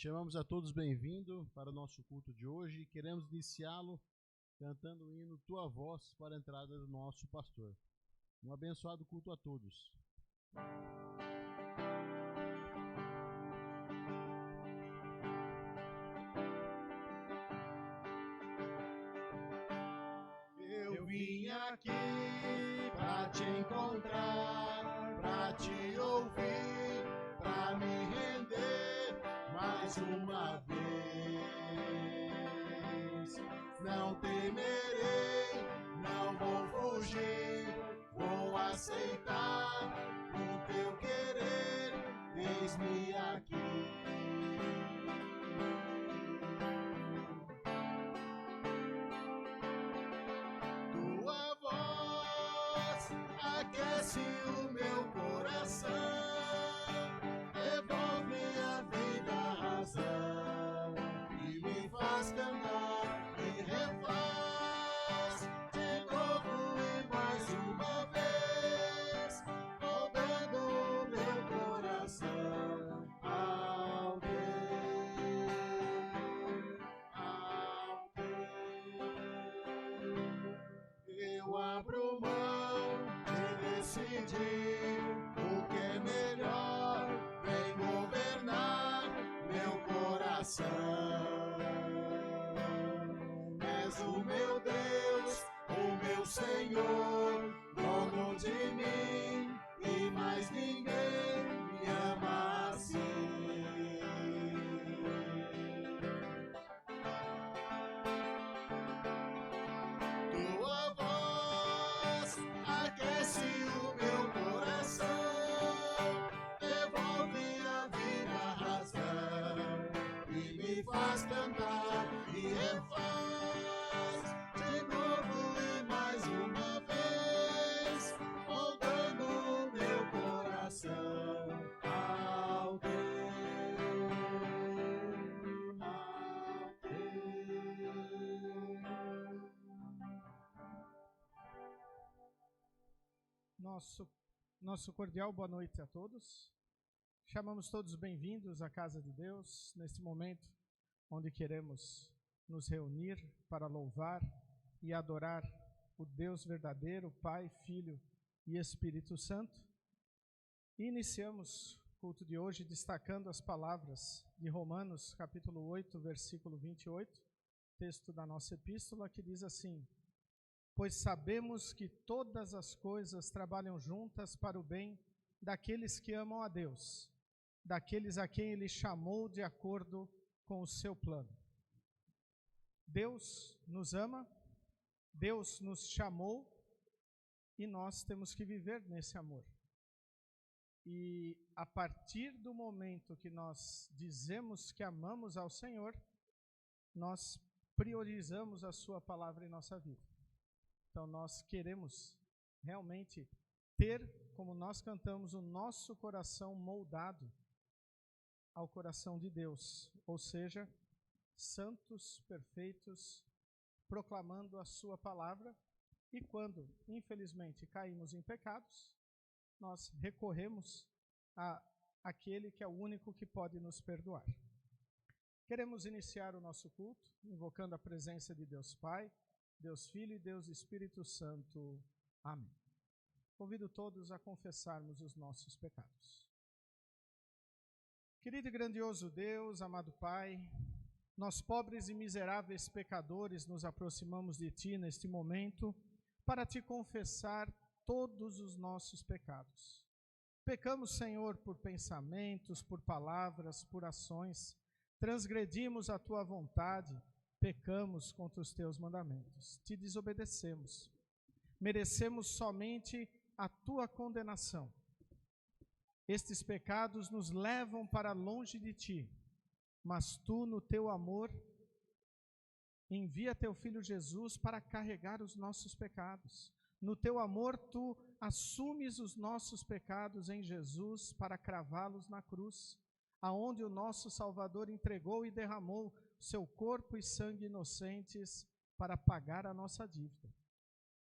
Chamamos a todos bem-vindos para o nosso culto de hoje e queremos iniciá-lo cantando o hino Tua Voz para a entrada do nosso pastor. Um abençoado culto a todos. Eu vim aqui para te encontrar, para te ouvir, para me render mais uma vez. Não temerei, não vou fugir, vou aceitar o teu querer, eis-me aqui. Tua voz aquece o meu coração, devolve a vida, a razão, e me faz cantar e refaz de novo e mais uma vez, moldando o meu coração ao teu, ao teu. Eu abro mão de decidir o que é melhor, vem governar meu coração. És o meu Deus, o meu Senhor, dono de mim, e mais ninguém me ama assim. Tua voz aquece o meu coração, devolve a vida, a razão, e me faz cantar e refaz de novo e mais uma vez, moldando o meu coração ao teu, ao teu. Nosso cordial boa noite a todos. Chamamos todos bem-vindos à casa de Deus, neste momento onde queremos nos reunir para louvar e adorar o Deus verdadeiro, Pai, Filho e Espírito Santo. E iniciamos o culto de hoje destacando as palavras de Romanos, capítulo 8, versículo 28, texto da nossa epístola, que diz assim: pois sabemos que todas as coisas trabalham juntas para o bem daqueles que amam a Deus, daqueles a quem Ele chamou de acordo com o seu plano. Deus nos ama, Deus nos chamou e nós temos que viver nesse amor. E a partir do momento que nós dizemos que amamos ao Senhor, nós priorizamos a sua palavra em nossa vida. Então nós queremos realmente ter, como nós cantamos, o nosso coração moldado ao coração de Deus, ou seja, santos, perfeitos, proclamando a sua palavra. E quando, infelizmente, caímos em pecados, nós recorremos a aquele que é o único que pode nos perdoar. Queremos iniciar o nosso culto invocando a presença de Deus Pai, Deus Filho e Deus Espírito Santo. Amém. Convido todos a confessarmos os nossos pecados. Querido e grandioso Deus, amado Pai, nós pobres e miseráveis pecadores nos aproximamos de Ti neste momento para Te confessar todos os nossos pecados. Pecamos, Senhor, por pensamentos, por palavras, por ações, transgredimos a Tua vontade, pecamos contra os Teus mandamentos, Te desobedecemos, merecemos somente a Tua condenação. Estes pecados nos levam para longe de Ti, mas Tu, no Teu amor, envia Teu Filho Jesus para carregar os nossos pecados. No Teu amor, Tu assumes os nossos pecados em Jesus para cravá-los na cruz, aonde o nosso Salvador entregou e derramou seu corpo e sangue inocentes para pagar a nossa dívida.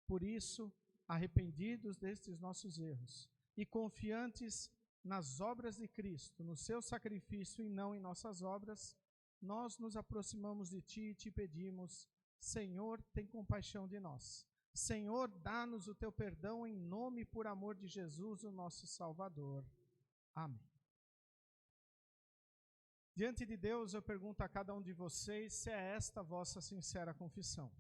Por isso, arrependidos destes nossos erros e confiantes nas obras de Cristo, no seu sacrifício e não em nossas obras, nós nos aproximamos de Ti e Te pedimos, Senhor, tem compaixão de nós. Senhor, dá-nos o Teu perdão em nome e por amor de Jesus, o nosso Salvador. Amém. Diante de Deus, eu pergunto a cada um de vocês se é esta a vossa sincera confissão.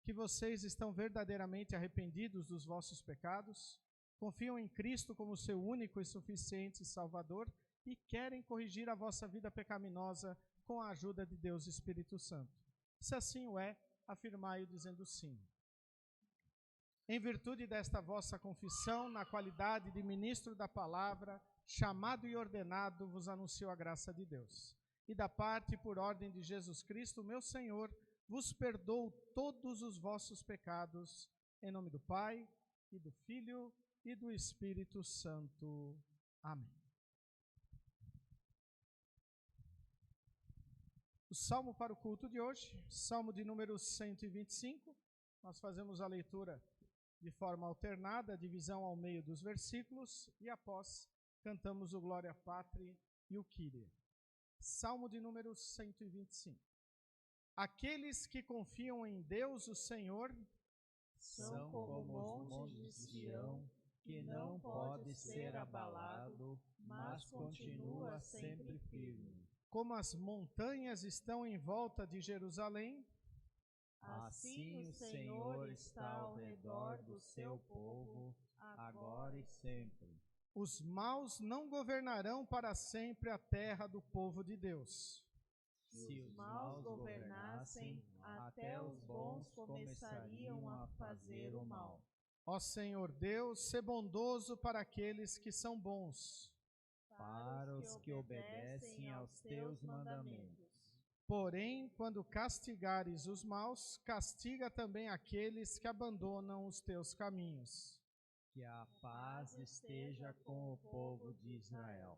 Que vocês estão verdadeiramente arrependidos dos vossos pecados, confiam em Cristo como seu único e suficiente Salvador e querem corrigir a vossa vida pecaminosa com a ajuda de Deus e Espírito Santo. Se assim o é, afirmai-o dizendo sim. Em virtude desta vossa confissão, na qualidade de ministro da palavra, chamado e ordenado, vos anuncio a graça de Deus. E da parte e por ordem de Jesus Cristo, meu Senhor, vos perdoo todos os vossos pecados, em nome do Pai, e do Filho, e do Espírito Santo. Amém. O salmo para o culto de hoje, salmo de número 125, nós fazemos a leitura de forma alternada, divisão ao meio dos versículos, e após cantamos o Glória Patri e o Kyrie. Salmo de número 125. Aqueles que confiam em Deus, o Senhor, são como os montes de Sião, que não pode ser abalado, mas continua sempre firme. Como as montanhas estão em volta de Jerusalém, assim o Senhor está ao redor do seu povo, agora e sempre. Os maus não governarão para sempre a terra do povo de Deus. Se os maus governassem, até os bons começariam a fazer o mal. Ó Senhor Deus, sê bondoso para aqueles que são bons, para os que obedecem aos teus mandamentos. Porém, quando castigares os maus, castiga também aqueles que abandonam os teus caminhos. Que a paz esteja com o povo de Israel.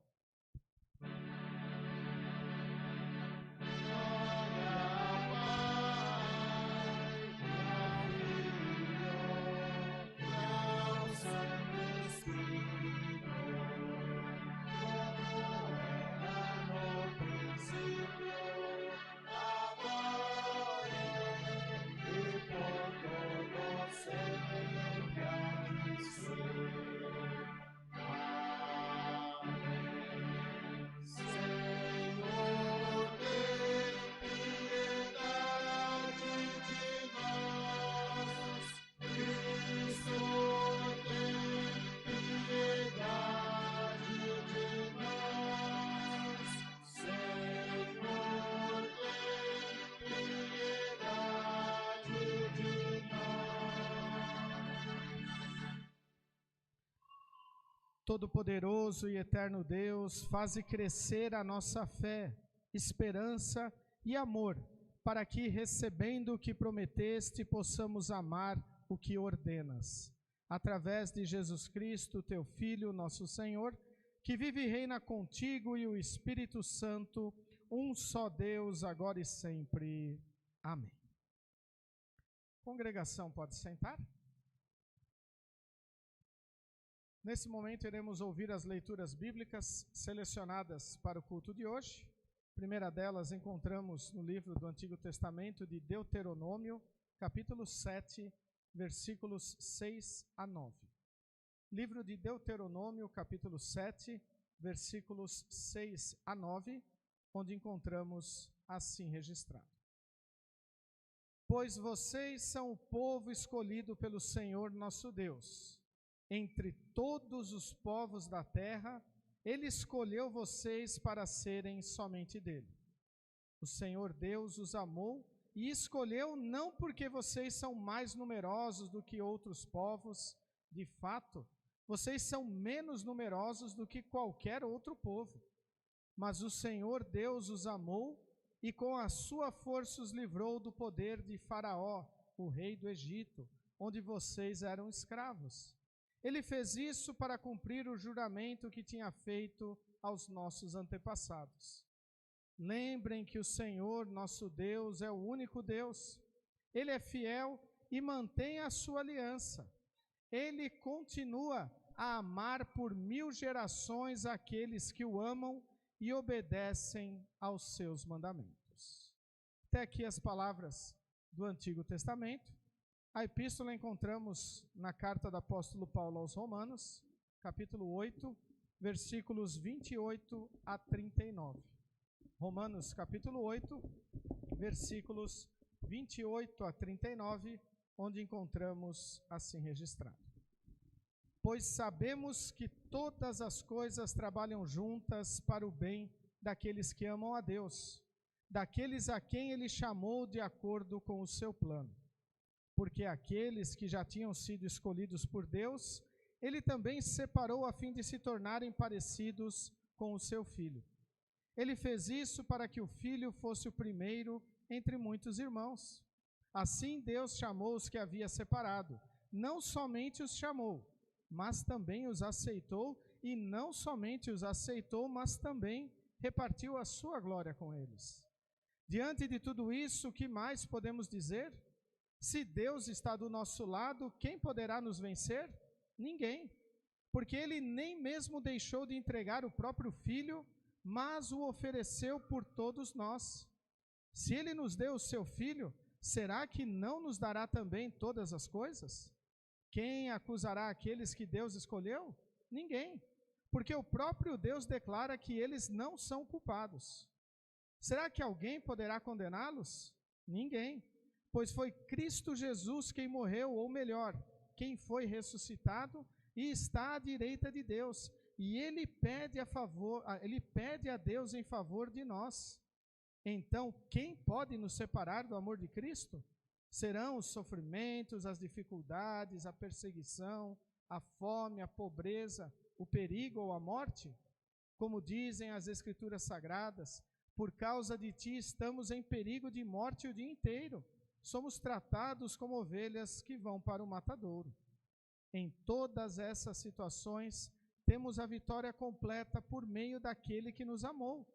Todo-Poderoso e eterno Deus, faze crescer a nossa fé, esperança e amor, para que, recebendo o que prometeste, possamos amar o que ordenas. Através de Jesus Cristo, teu Filho, nosso Senhor, que vive e reina contigo e o Espírito Santo, um só Deus, agora e sempre. Amém. Congregação, pode sentar? Nesse momento, iremos ouvir as leituras bíblicas selecionadas para o culto de hoje. A primeira delas encontramos no livro do Antigo Testamento de Deuteronômio, capítulo 7, versículos 6 a 9. Livro de Deuteronômio, capítulo 7, versículos 6 a 9, onde encontramos assim registrado. Pois vocês são o povo escolhido pelo Senhor nosso Deus. Entre todos os povos da terra, Ele escolheu vocês para serem somente dele. O Senhor Deus os amou e escolheu não porque vocês são mais numerosos do que outros povos. De fato, vocês são menos numerosos do que qualquer outro povo. Mas o Senhor Deus os amou e com a sua força os livrou do poder de Faraó, o rei do Egito, onde vocês eram escravos. Ele fez isso para cumprir o juramento que tinha feito aos nossos antepassados. Lembrem que o Senhor, nosso Deus, é o único Deus. Ele é fiel e mantém a sua aliança. Ele continua a amar por 1000 gerações aqueles que o amam e obedecem aos seus mandamentos. Até aqui as palavras do Antigo Testamento. A epístola encontramos na carta do apóstolo Paulo aos Romanos, capítulo 8, versículos 28 a 39. Romanos, capítulo 8, versículos 28 a 39, onde encontramos assim registrado: Pois sabemos que todas as coisas trabalham juntas para o bem daqueles que amam a Deus, daqueles a quem Ele chamou de acordo com o seu plano. Porque aqueles que já tinham sido escolhidos por Deus, Ele também separou a fim de se tornarem parecidos com o seu Filho. Ele fez isso para que o Filho fosse o primeiro entre muitos irmãos. Assim Deus chamou os que havia separado. Não somente os chamou, mas também os aceitou, e não somente os aceitou, mas também repartiu a sua glória com eles. Diante de tudo isso, o que mais podemos dizer? Se Deus está do nosso lado, quem poderá nos vencer? Ninguém, porque Ele nem mesmo deixou de entregar o próprio Filho, mas o ofereceu por todos nós. Se Ele nos deu o seu Filho, será que não nos dará também todas as coisas? Quem acusará aqueles que Deus escolheu? Ninguém, porque o próprio Deus declara que eles não são culpados. Será que alguém poderá condená-los? Ninguém, pois foi Cristo Jesus quem morreu, ou melhor, quem foi ressuscitado e está à direita de Deus, e Ele pede a Deus em favor de nós. Então, quem pode nos separar do amor de Cristo? Serão os sofrimentos, as dificuldades, a perseguição, a fome, a pobreza, o perigo ou a morte? Como dizem as Escrituras Sagradas, por causa de ti estamos em perigo de morte o dia inteiro. Somos tratados como ovelhas que vão para o matadouro. Em todas essas situações, temos a vitória completa por meio daquele que nos amou.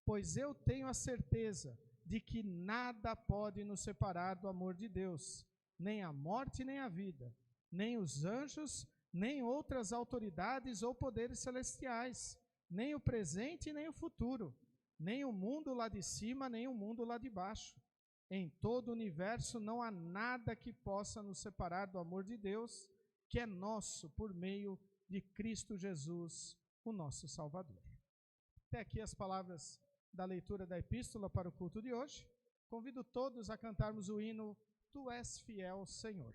Pois eu tenho a certeza de que nada pode nos separar do amor de Deus, nem a morte nem a vida, nem os anjos, nem outras autoridades ou poderes celestiais, nem o presente nem o futuro, nem o mundo lá de cima, nem o mundo lá de baixo. Em todo o universo não há nada que possa nos separar do amor de Deus, que é nosso por meio de Cristo Jesus, o nosso Salvador. Até aqui as palavras da leitura da epístola para o culto de hoje. Convido todos a cantarmos o hino Tu és fiel, Senhor.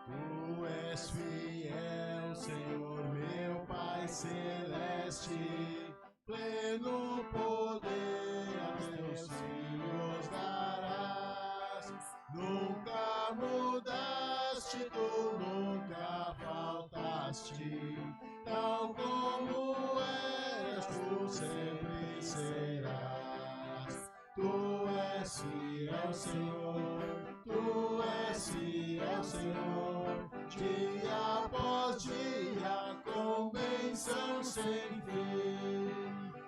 Tu és fiel, Senhor, meu Pai celeste, pleno poder aos teus filhos darás. Nunca mudaste, tu nunca faltaste, tal como eras, tu sempre serás. Tu és fiel, Senhor, tu és fiel, Senhor, dia após dia, com bênção sem fim.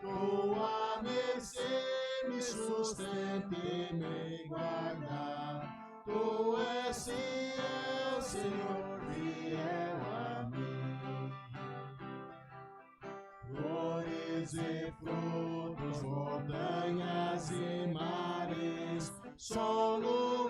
Tua mercê me sustenta e me guarda. Tu és fiel, Senhor, fiel a mim. Flores e frutos, montanhas e mares, sol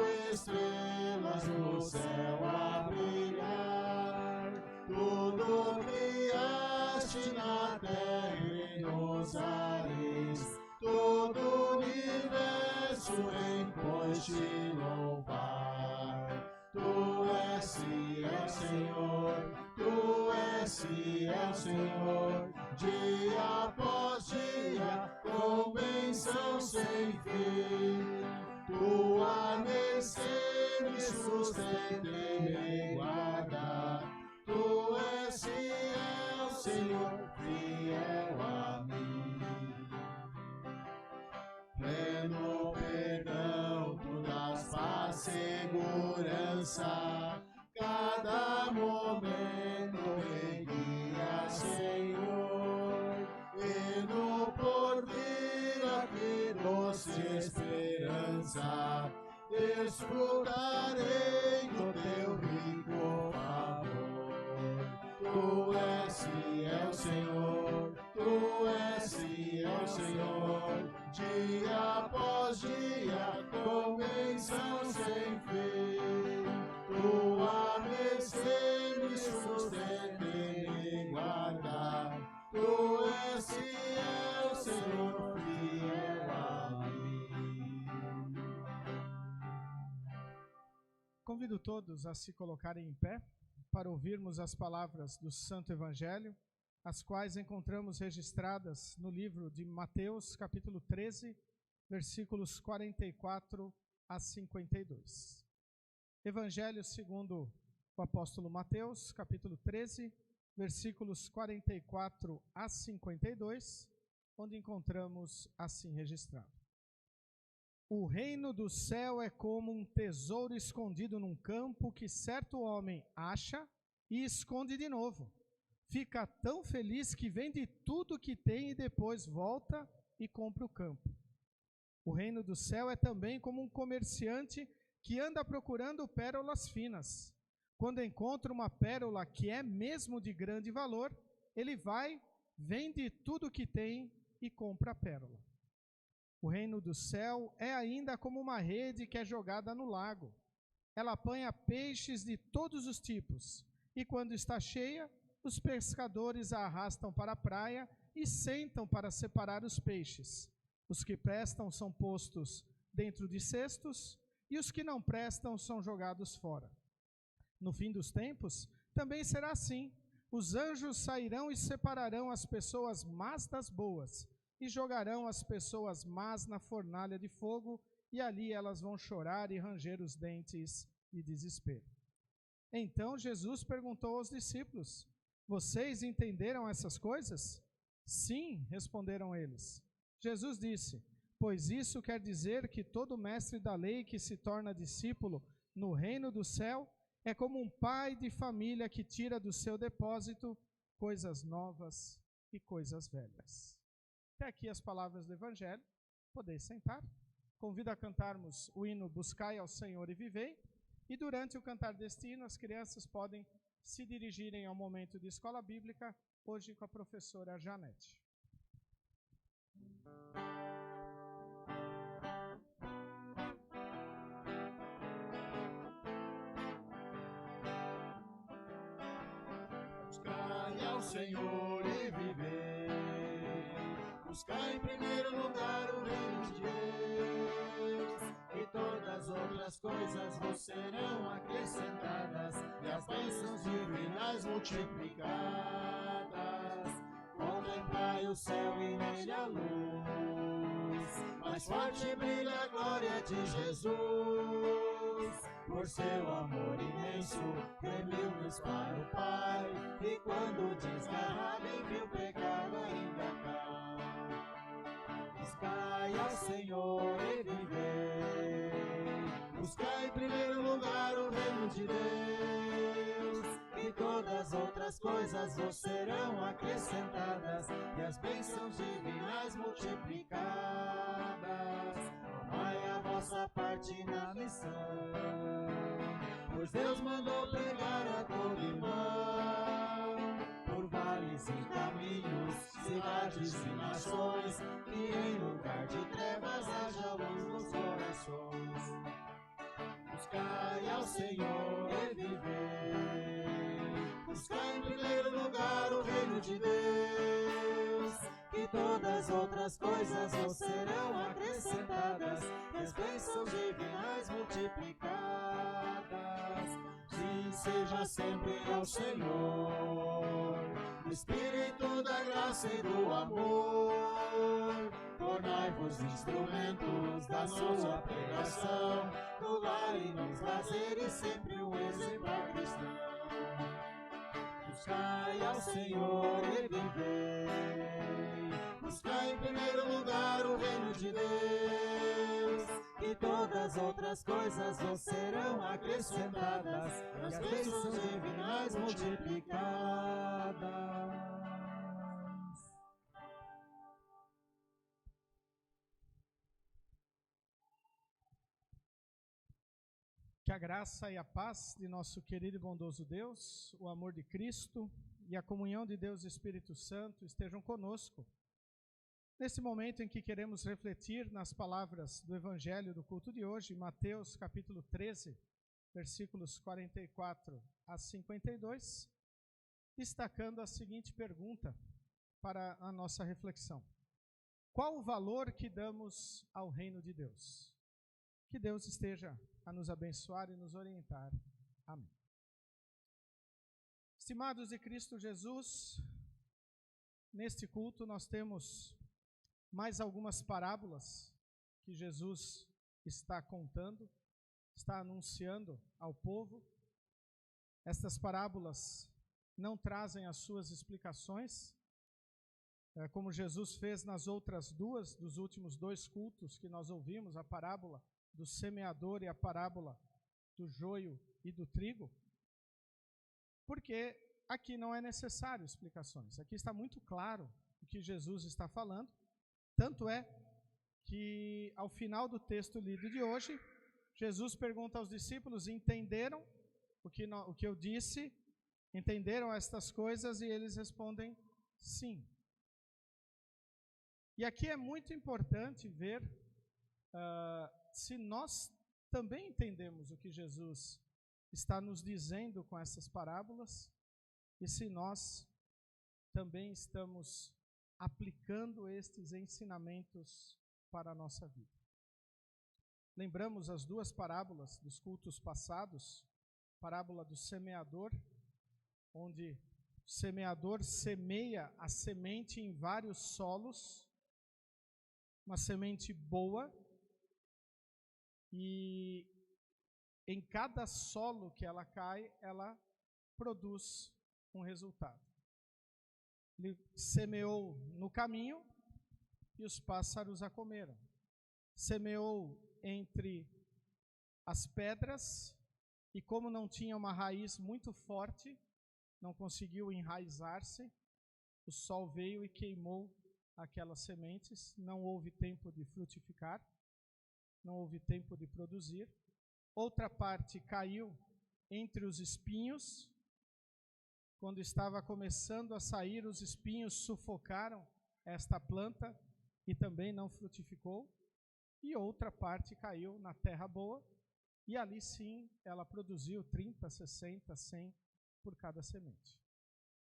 e estrelas no céu a brilhar. Tudo criaste na terra e nos ares, todo o universo em pois te louvar. Tu és fiel, Senhor, tu és fiel, Senhor, dia após dia, com bênção sem fim. Tua mercê me sustenta e me guarda. Tu és fiel, Senhor, fiel a mim. Pleno perdão, tu dás paz, segurança, cada momento me guia, Senhor, e no doce esperança, desfrutarei do teu rico favor. Tu és fiel, Senhor, tu és fiel, Senhor, dia após dia, com bênção sem fim. Tua mercê me sustenta e me guarda. Tu és fiel, Senhor, fiel a mim. Convido todos a se colocarem em pé para ouvirmos as palavras do Santo Evangelho, as quais encontramos registradas no livro de Mateus, capítulo 13, versículos 44 a 52. Evangelho segundo o apóstolo Mateus, capítulo 13, versículos 44 a 52, onde encontramos assim registrado: O reino do céu é como um tesouro escondido num campo que certo homem acha e esconde de novo. Fica tão feliz que vende tudo que tem e depois volta e compra o campo. O reino do céu é também como um comerciante que anda procurando pérolas finas. Quando encontra uma pérola que é mesmo de grande valor, ele vai, vende tudo que tem e compra a pérola. O reino do céu é ainda como uma rede que é jogada no lago. Ela apanha peixes de todos os tipos, e quando está cheia, os pescadores a arrastam para a praia e sentam para separar os peixes. Os que prestam são postos dentro de cestos, e os que não prestam são jogados fora. No fim dos tempos, também será assim. Os anjos sairão e separarão as pessoas más das boas, e jogarão as pessoas más na fornalha de fogo, e ali elas vão chorar e ranger os dentes de desespero. Então Jesus perguntou aos discípulos: Vocês entenderam essas coisas? Sim, responderam eles. Jesus disse: Pois isso quer dizer que todo mestre da lei que se torna discípulo no reino do céu é como um pai de família que tira do seu depósito coisas novas e coisas velhas. Até aqui as palavras do Evangelho. Podeis sentar. Convido a cantarmos o hino Buscai ao Senhor e Vivei. E durante o cantar deste hino, as crianças podem se dirigirem ao momento de escola bíblica, hoje com a professora Janete. Buscai ao Senhor e vivei. Buscai em primeiro lugar o reino de Deus, e todas as outras coisas vos serão acrescentadas, e as bênçãos divinas multiplicadas. Contemplai o céu e nele a luz, mais forte brilha a glória de Jesus. Por seu amor imenso, remiu-nos para o Pai, e quando desgarrado enviou o pecado ainda cá. Buscai ao Senhor e vivei. Buscai em primeiro lugar o reino de Deus, e todas as outras coisas vos serão acrescentadas, e as bênçãos divinas multiplicadas. Amai a vossa parte na missão, pois Deus mandou pregar a todo irmão, por vales e caminhos, cidades e nações, que em lugar de trevas haja luz nos corações. Buscai ao Senhor e vivei. Buscai em primeiro lugar o reino de Deus, e todas as outras coisas vos serão acrescentadas, e as bênçãos divinas multiplicadas. Sim, seja sempre ao Senhor o Espírito da graça e do amor. Tornai-vos instrumentos da sua pregação, no lar e nos lazeres, sempre um exemplar cristão. Buscai ao Senhor e vivei. Buscai em primeiro lugar o reino de Deus, e todas as outras coisas vos serão acrescentadas, e as bênçãos divinas multiplicadas. a graça e a paz de nosso querido e bondoso Deus, o amor de Cristo e a comunhão de Deus e Espírito Santo estejam conosco. Nesse momento em que queremos refletir nas palavras do Evangelho do culto de hoje, Mateus capítulo 13, versículos 44 a 52, destacando a seguinte pergunta para a nossa reflexão: qual o valor que damos ao reino de Deus? Que Deus esteja a nos abençoar e nos orientar. Amém. Estimados de Cristo Jesus, neste culto nós temos mais algumas parábolas que Jesus está contando, está anunciando ao povo. Estas parábolas não trazem as suas explicações, como Jesus fez nas outras duas, dos últimos dois cultos que nós ouvimos, a parábola do semeador e a parábola do joio e do trigo, porque aqui não é necessário explicações. Aqui está muito claro o que Jesus está falando, tanto é que ao final do texto lido de hoje, Jesus pergunta aos discípulos: entenderam o que eu disse? Entenderam estas coisas? E eles respondem sim. E aqui é muito importante ver se nós também entendemos o que Jesus está nos dizendo com essas parábolas e se nós também estamos aplicando estes ensinamentos para a nossa vida. Lembramos as duas parábolas dos cultos passados, parábola do semeador, onde o semeador semeia a semente em vários solos, uma semente boa, e em cada solo que ela cai, ela produz um resultado. Ele semeou no caminho e os pássaros a comeram. Semeou entre as pedras e, como não tinha uma raiz muito forte, não conseguiu enraizar-se, o sol veio e queimou aquelas sementes, não houve tempo de frutificar, não houve tempo de produzir. Outra parte caiu entre os espinhos. Quando estava começando a sair, os espinhos sufocaram esta planta e também não frutificou. E outra parte caiu na terra boa, e ali sim ela produziu 30, 60, 100 por cada semente.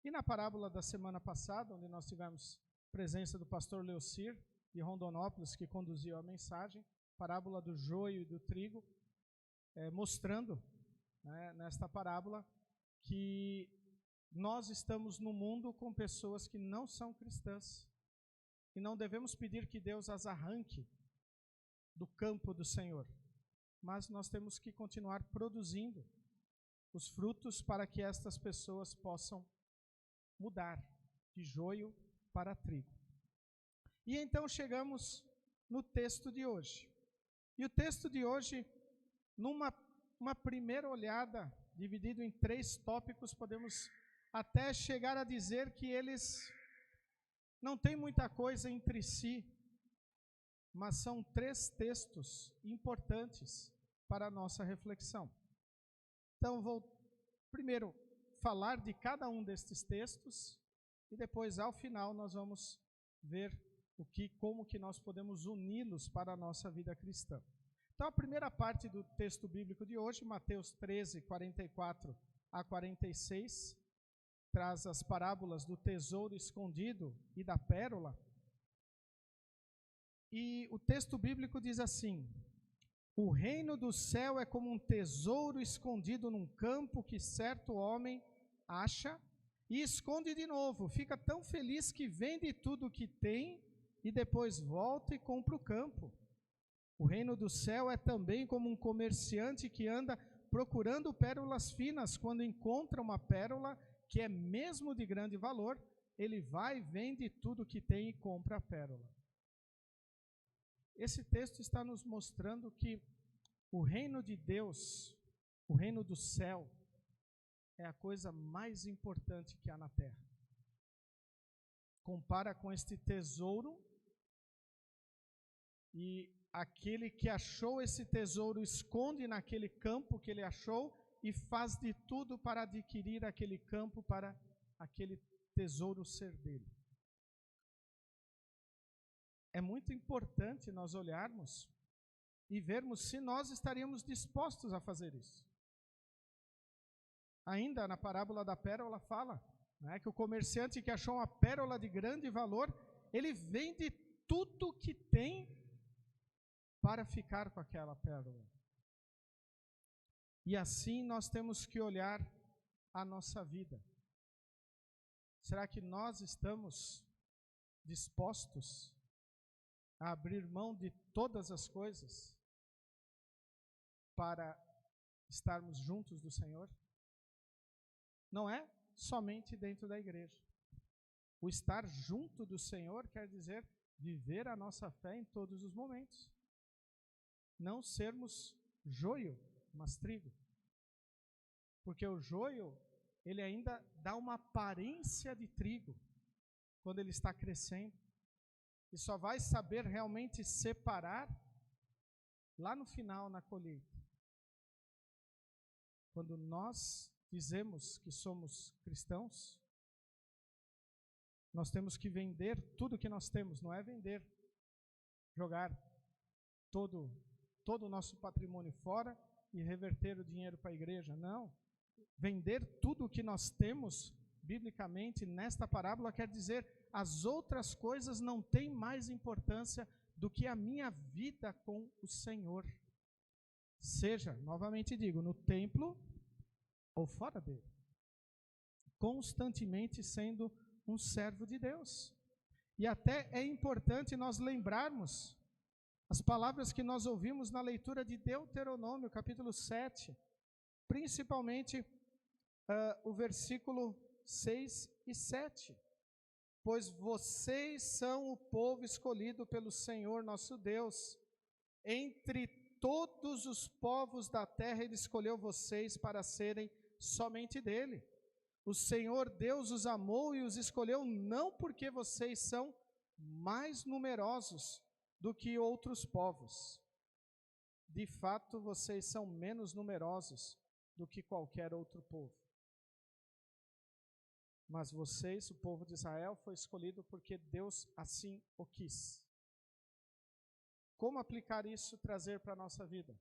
E na parábola da semana passada, onde nós tivemos presença do pastor Leocir, de Rondonópolis, que conduziu a mensagem, parábola do joio e do trigo, mostrando, nesta parábola, que nós estamos no mundo com pessoas que não são cristãs e não devemos pedir que Deus as arranque do campo do Senhor, mas nós temos que continuar produzindo os frutos para que estas pessoas possam mudar de joio para trigo. E então chegamos no texto de hoje. E o texto de hoje, numa primeira olhada, dividido em 3 tópicos, podemos até chegar a dizer que eles não têm muita coisa entre si, mas são 3 textos importantes para a nossa reflexão. Então, vou primeiro falar de cada um destes textos e depois, ao final, nós vamos ver como que nós podemos uni-los para a nossa vida cristã. Então, a primeira parte do texto bíblico de hoje, Mateus 13, 44 a 46, traz as parábolas do tesouro escondido e da pérola. E o texto bíblico diz assim: o reino do céu é como um tesouro escondido num campo que certo homem acha e esconde de novo. Fica tão feliz que vende tudo o que tem e depois volta e compra o campo. O reino do céu é também como um comerciante que anda procurando pérolas finas. Quando encontra uma pérola que é mesmo de grande valor, ele vai, vende tudo o que tem e compra a pérola. Esse texto está nos mostrando que o reino de Deus, o reino do céu, é a coisa mais importante que há na terra. Compara com este tesouro, e aquele que achou esse tesouro esconde naquele campo que ele achou e faz de tudo para adquirir aquele campo, para aquele tesouro ser dele. É muito importante nós olharmos e vermos se nós estaríamos dispostos a fazer isso. Ainda na parábola da pérola fala, né, que o comerciante que achou uma pérola de grande valor, ele vende tudo que tem para ficar com aquela pérola. E assim nós temos que olhar a nossa vida. Será que nós estamos dispostos a abrir mão de todas as coisas para estarmos juntos do Senhor? Não é somente dentro da igreja. O estar junto do Senhor quer dizer viver a nossa fé em todos os momentos. Não sermos joio, mas trigo. Porque o joio, ele ainda dá uma aparência de trigo quando ele está crescendo. E só vai saber realmente separar lá no final, na colheita. Quando nós dizemos que somos cristãos, nós temos que vender tudo que nós temos. Não é vender, jogar todo o nosso patrimônio fora e reverter o dinheiro para a igreja. Não. Vender tudo o que nós temos, biblicamente, nesta parábola, quer dizer, as outras coisas não têm mais importância do que a minha vida com o Senhor. Seja, novamente digo, no templo ou fora dele. Constantemente sendo um servo de Deus. E até é importante nós lembrarmos as palavras que nós ouvimos na leitura de Deuteronômio, capítulo 7, principalmente o versículo 6 e 7. Pois vocês são o povo escolhido pelo Senhor nosso Deus. Entre todos os povos da terra, Ele escolheu vocês para serem somente dele. O Senhor Deus os amou e os escolheu não porque vocês são mais numerosos do que outros povos. De fato, vocês são menos numerosos do que qualquer outro povo. Mas vocês, o povo de Israel, foi escolhido porque Deus assim o quis. Como aplicar isso, trazer para a nossa vida?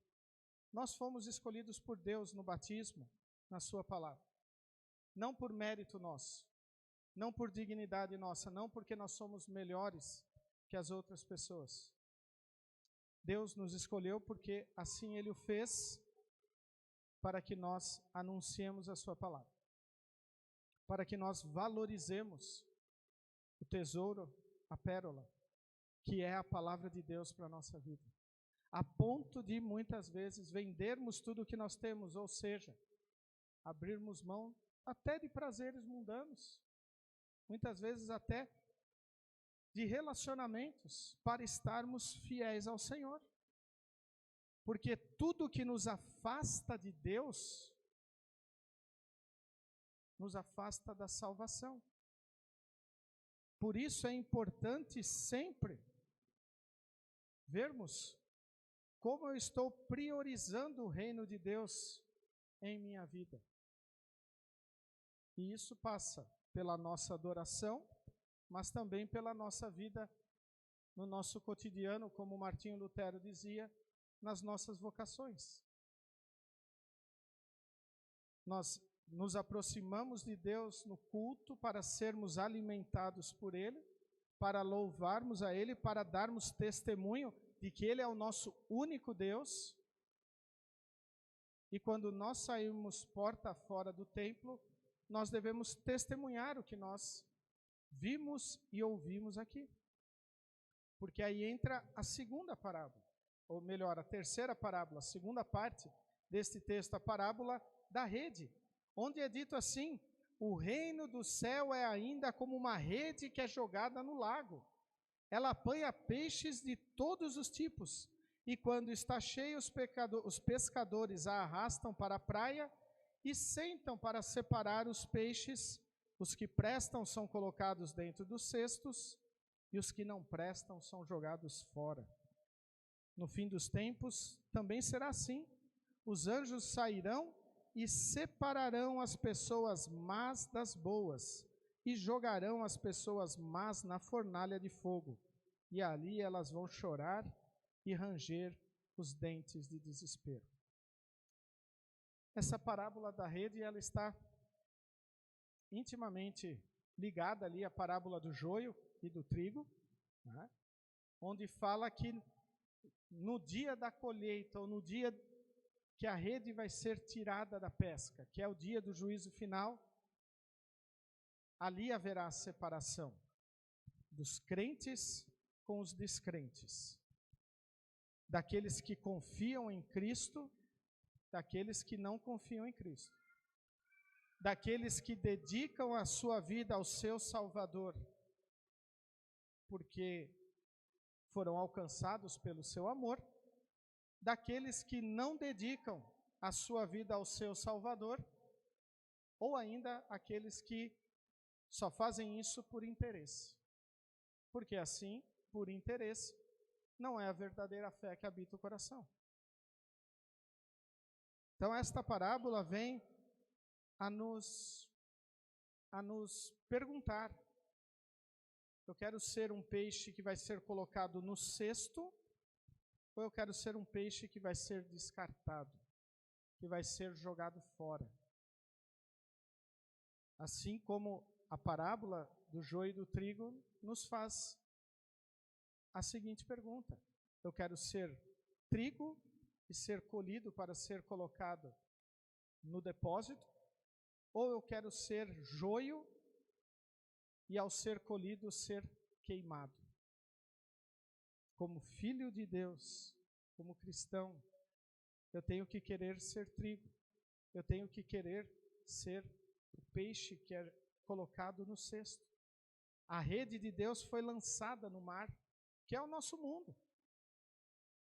Nós fomos escolhidos por Deus no batismo, na sua palavra. Não por mérito nosso, não por dignidade nossa, não porque nós somos melhores que as outras pessoas. Deus nos escolheu porque assim Ele o fez, para que nós anunciemos a sua palavra, para que nós valorizemos o tesouro, a pérola, que é a palavra de Deus para a nossa vida, a ponto de muitas vezes vendermos tudo o que nós temos, ou seja, abrirmos mão até de prazeres mundanos, muitas vezes até de relacionamentos, para estarmos fiéis ao Senhor. Porque tudo que nos afasta de Deus, nos afasta da salvação. Por isso é importante sempre vermos como eu estou priorizando o reino de Deus em minha vida. E isso passa pela nossa adoração, mas também pela nossa vida no nosso cotidiano, como Martinho Lutero dizia, nas nossas vocações. Nós nos aproximamos de Deus no culto para sermos alimentados por Ele, para louvarmos a Ele, para darmos testemunho de que Ele é o nosso único Deus. E quando nós saímos porta fora do templo, nós devemos testemunhar o que nós vimos e ouvimos aqui. Porque aí entra a segunda parábola, ou melhor, a terceira parábola, a segunda parte deste texto, a parábola da rede, onde é dito assim: o reino do céu é ainda como uma rede que é jogada no lago. Ela apanha peixes de todos os tipos, e quando está cheia, os pescadores a arrastam para a praia e sentam para separar os peixes. Os que prestam são colocados dentro dos cestos, e os que não prestam são jogados fora. No fim dos tempos também será assim. Os anjos sairão e separarão as pessoas más das boas, e jogarão as pessoas más na fornalha de fogo, e ali elas vão chorar e ranger os dentes de desespero. Essa parábola da rede, ela está intimamente ligada ali à parábola do joio e do trigo, né? Onde fala que no dia da colheita, ou no dia que a rede vai ser tirada da pesca, que é o dia do juízo final, ali haverá separação dos crentes com os descrentes, daqueles que confiam em Cristo, daqueles que não confiam em Cristo, daqueles que dedicam a sua vida ao seu Salvador, porque foram alcançados pelo seu amor, daqueles que não dedicam a sua vida ao seu Salvador, ou ainda aqueles que só fazem isso por interesse. Porque assim, por interesse, não é a verdadeira fé que habita o coração. Então esta parábola vem a nos perguntar: eu quero ser um peixe que vai ser colocado no cesto, ou eu quero ser um peixe que vai ser descartado, que vai ser jogado fora? Assim como a parábola do joio e do trigo nos faz a seguinte pergunta: eu quero ser trigo e ser colhido para ser colocado no depósito, ou eu quero ser joio e ao ser colhido ser queimado? Como filho de Deus, como cristão, eu tenho que querer ser trigo, eu tenho que querer ser o peixe que é colocado no cesto. A rede de Deus foi lançada no mar, que é o nosso mundo.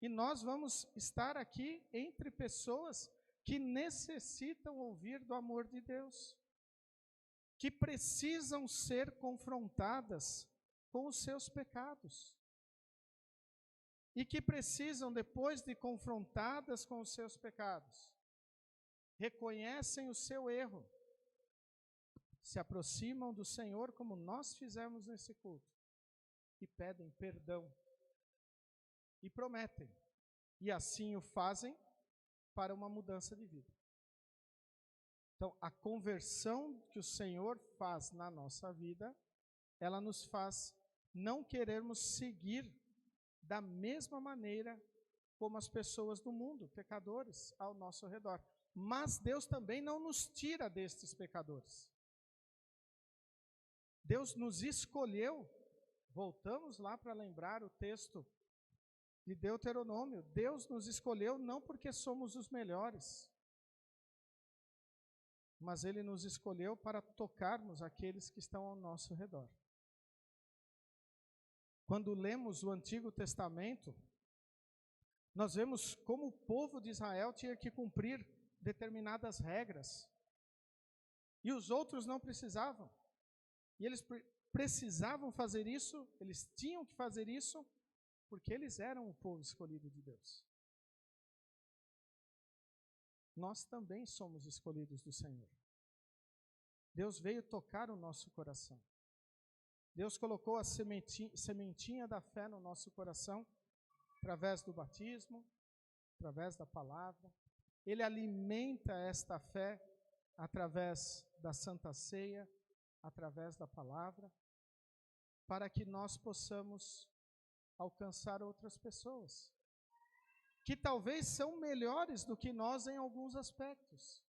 E nós vamos estar aqui entre pessoas que necessitam ouvir do amor de Deus, que precisam ser confrontadas com os seus pecados, e que precisam, depois de confrontadas com os seus pecados, reconhecem o seu erro, se aproximam do Senhor, como nós fizemos nesse culto, e pedem perdão, e prometem, e assim o fazem para uma mudança de vida. Então, a conversão que o Senhor faz na nossa vida, ela nos faz não querermos seguir da mesma maneira como as pessoas do mundo, pecadores ao nosso redor. Mas Deus também não nos tira destes pecadores. Deus nos escolheu. Voltamos lá para lembrar o texto de Deuteronômio. Deus nos escolheu não porque somos os melhores, mas Ele nos escolheu para tocarmos aqueles que estão ao nosso redor. Quando lemos o Antigo Testamento, nós vemos como o povo de Israel tinha que cumprir determinadas regras, e os outros não precisavam. E eles precisavam fazer isso, eles tinham que fazer isso, porque eles eram o povo escolhido de Deus. Nós também somos escolhidos do Senhor. Deus veio tocar o nosso coração. Deus colocou a sementinha da fé no nosso coração, através do batismo, através da palavra. Ele alimenta esta fé através da Santa Ceia, através da palavra, para que nós possamos alcançar outras pessoas, que talvez são melhores do que nós em alguns aspectos.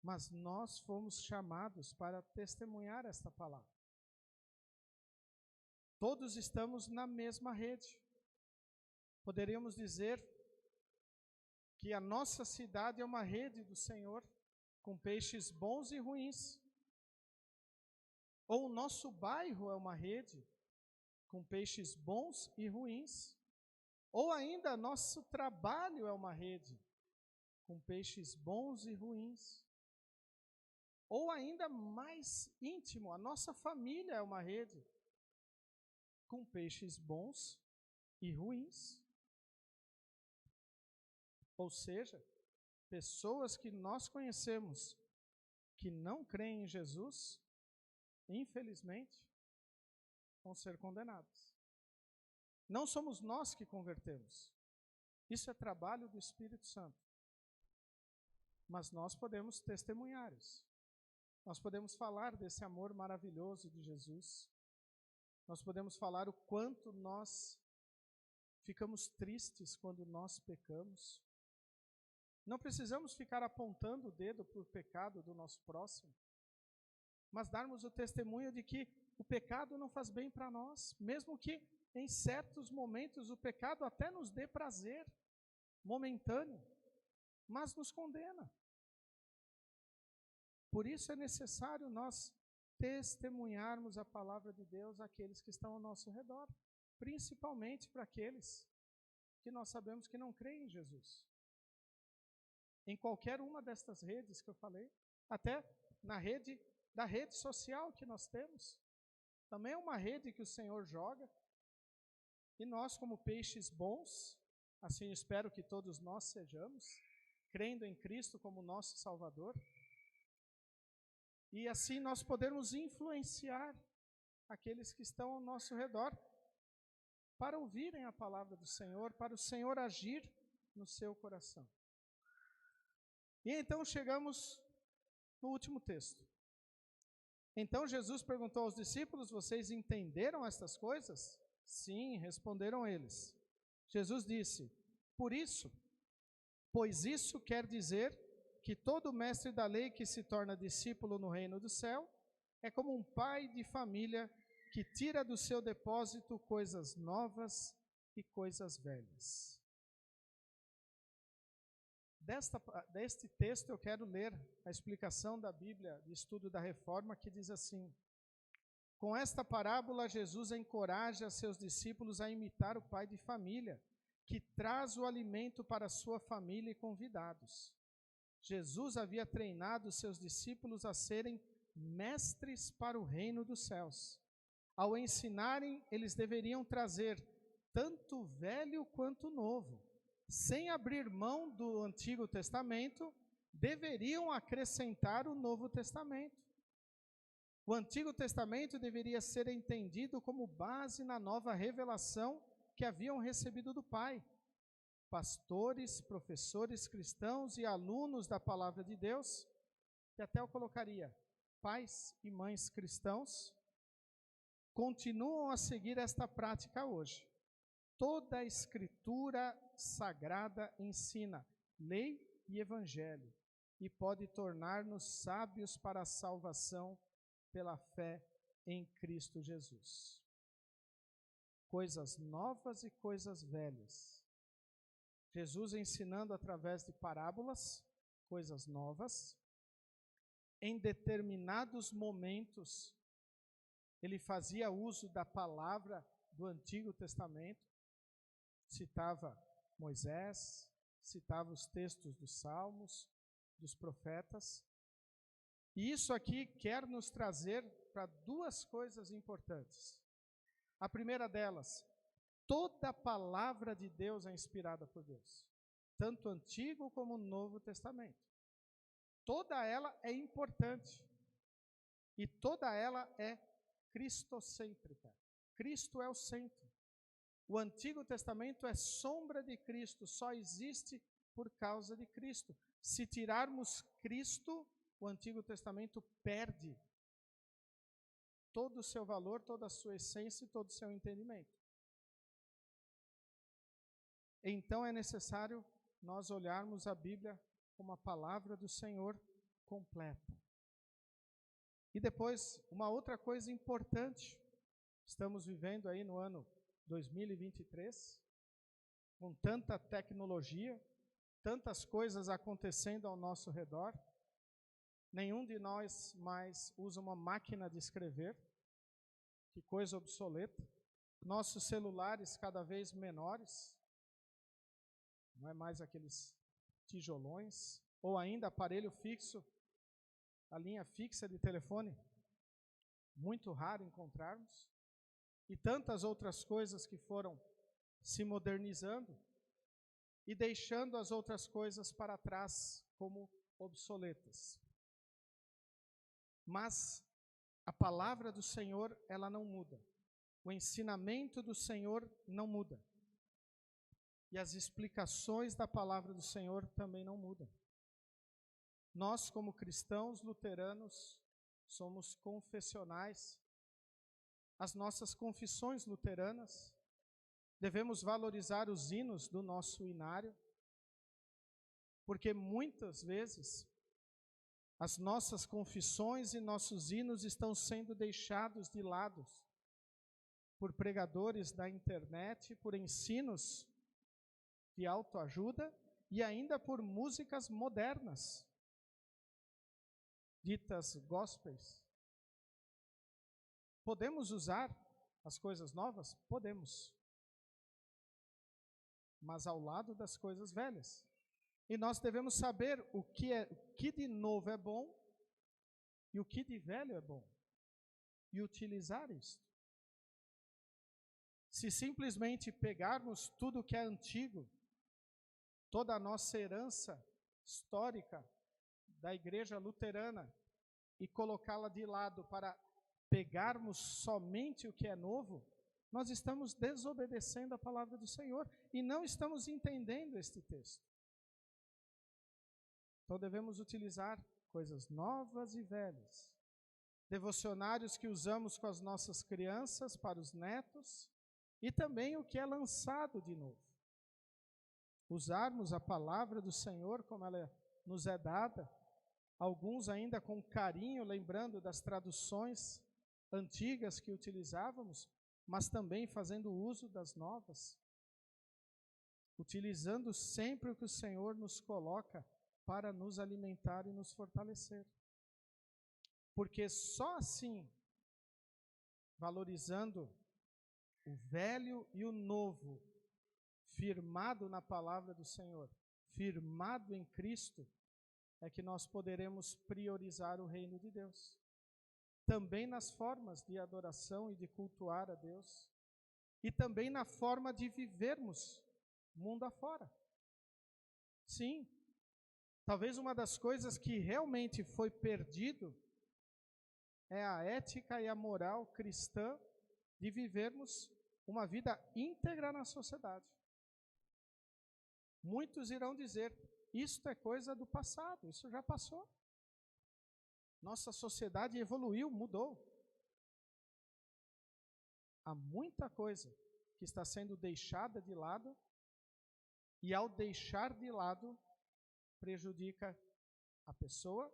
Mas nós fomos chamados para testemunhar esta palavra. Todos estamos na mesma rede. Poderíamos dizer que a nossa cidade é uma rede do Senhor, com peixes bons e ruins. Ou o nosso bairro é uma rede, com peixes bons e ruins. Ou ainda nosso trabalho é uma rede, com peixes bons e ruins. Ou ainda mais íntimo, a nossa família é uma rede, com peixes bons e ruins. Ou seja, pessoas que nós conhecemos que não creem em Jesus, infelizmente, vão ser condenadas. Não somos nós que convertemos. Isso é trabalho do Espírito Santo. Mas nós podemos testemunhar isso. Nós podemos falar desse amor maravilhoso de Jesus. Nós podemos falar o quanto nós ficamos tristes quando nós pecamos. Não precisamos ficar apontando o dedo para o pecado do nosso próximo, mas darmos o testemunho de que o pecado não faz bem para nós, mesmo que em certos momentos o pecado até nos dê prazer momentâneo, mas nos condena. Por isso é necessário nós testemunharmos a palavra de Deus àqueles que estão ao nosso redor, principalmente para aqueles que nós sabemos que não creem em Jesus. Em qualquer uma destas redes que eu falei, até na rede da rede social que nós temos, também é uma rede que o Senhor joga, e nós, como peixes bons, assim espero que todos nós sejamos, crendo em Cristo como nosso Salvador, e assim nós podemos influenciar aqueles que estão ao nosso redor para ouvirem a palavra do Senhor, para o Senhor agir no seu coração. E então chegamos no último texto. Então Jesus perguntou aos discípulos: vocês entenderam estas coisas? Sim, responderam eles. Jesus disse: pois isso quer dizer que todo mestre da lei que se torna discípulo no reino do céu é como um pai de família que tira do seu depósito coisas novas e coisas velhas. Deste texto eu quero ler a explicação da Bíblia de Estudo da Reforma, que diz assim: com esta parábola Jesus encoraja seus discípulos a imitar o pai de família, que traz o alimento para sua família e convidados. Jesus havia treinado seus discípulos a serem mestres para o reino dos céus. Ao ensinarem, eles deveriam trazer tanto o velho quanto o novo. Sem abrir mão do Antigo Testamento, deveriam acrescentar o Novo Testamento. O Antigo Testamento deveria ser entendido como base na nova revelação que haviam recebido do Pai. Pastores, professores cristãos e alunos da Palavra de Deus, que até eu colocaria pais e mães cristãos, continuam a seguir esta prática hoje. Toda a Escritura Sagrada ensina lei e evangelho e pode tornar-nos sábios para a salvação pela fé em Cristo Jesus. Coisas novas e coisas velhas. Jesus ensinando através de parábolas, coisas novas. Em determinados momentos, ele fazia uso da palavra do Antigo Testamento, citava Moisés, citava os textos dos Salmos, dos profetas. E isso aqui quer nos trazer para duas coisas importantes. A primeira delas, toda a palavra de Deus é inspirada por Deus, tanto o Antigo como o Novo Testamento. Toda ela é importante e toda ela é cristocêntrica. Cristo é o centro. O Antigo Testamento é sombra de Cristo, só existe por causa de Cristo. Se tirarmos Cristo, o Antigo Testamento perde todo o seu valor, toda a sua essência e todo o seu entendimento. Então é necessário nós olharmos a Bíblia como a palavra do Senhor completa. E depois, uma outra coisa importante, estamos vivendo aí no ano 2023, com tanta tecnologia, tantas coisas acontecendo ao nosso redor. Nenhum de nós mais usa uma máquina de escrever, que coisa obsoleta. Nossos celulares cada vez menores, não é mais aqueles tijolões, ou ainda aparelho fixo, a linha fixa de telefone, muito raro encontrarmos. e tantas outras coisas que foram se modernizando e deixando as outras coisas para trás como obsoletas. Mas a palavra do Senhor, ela não muda. O ensinamento do Senhor não muda. E as explicações da palavra do Senhor também não mudam. Nós, como cristãos luteranos, somos confessionais. As nossas confissões luteranas, devemos valorizar os hinos do nosso inário, porque muitas vezes as nossas confissões e nossos hinos estão sendo deixados de lado por pregadores da internet, por ensinos de autoajuda e ainda por músicas modernas, ditas gospels. Podemos usar as coisas novas? Podemos. Mas ao lado das coisas velhas. E nós devemos saber o que de novo é bom e o que de velho é bom. E utilizar isto. Se simplesmente pegarmos tudo que é antigo, toda a nossa herança histórica da igreja luterana e colocá-la de lado para pegarmos somente o que é novo, nós estamos desobedecendo a palavra do Senhor e não estamos entendendo este texto. Então devemos utilizar coisas novas e velhas, devocionários que usamos com as nossas crianças para os netos e também o que é lançado de novo. Usarmos a palavra do Senhor como ela nos é dada, alguns ainda com carinho, lembrando das traduções antigas que utilizávamos, mas também fazendo uso das novas, utilizando sempre o que o Senhor nos coloca para nos alimentar e nos fortalecer. Porque só assim, valorizando o velho e o novo, firmado na palavra do Senhor, firmado em Cristo, é que nós poderemos priorizar o reino de Deus. Também nas formas de adoração e de cultuar a Deus, e também na forma de vivermos mundo afora. Sim, talvez uma das coisas que realmente foi perdido é a ética e a moral cristã de vivermos uma vida íntegra na sociedade. Muitos irão dizer, isto é coisa do passado, isso já passou. Nossa sociedade evoluiu, mudou. Há muita coisa que está sendo deixada de lado e ao deixar de lado prejudica a pessoa,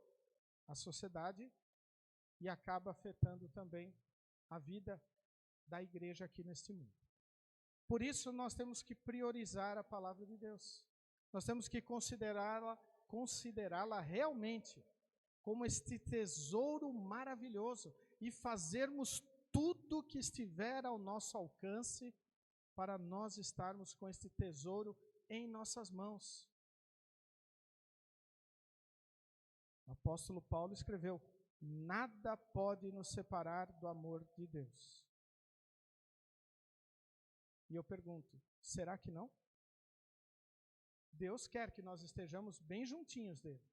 a sociedade e acaba afetando também a vida da igreja aqui neste mundo. Por isso nós temos que priorizar a palavra de Deus. Nós temos que considerá-la realmente como este tesouro maravilhoso e fazermos tudo que estiver ao nosso alcance para nós estarmos com este tesouro em nossas mãos. O apóstolo Paulo escreveu, nada pode nos separar do amor de Deus. E eu pergunto, será que não? Deus quer que nós estejamos bem juntinhos dele.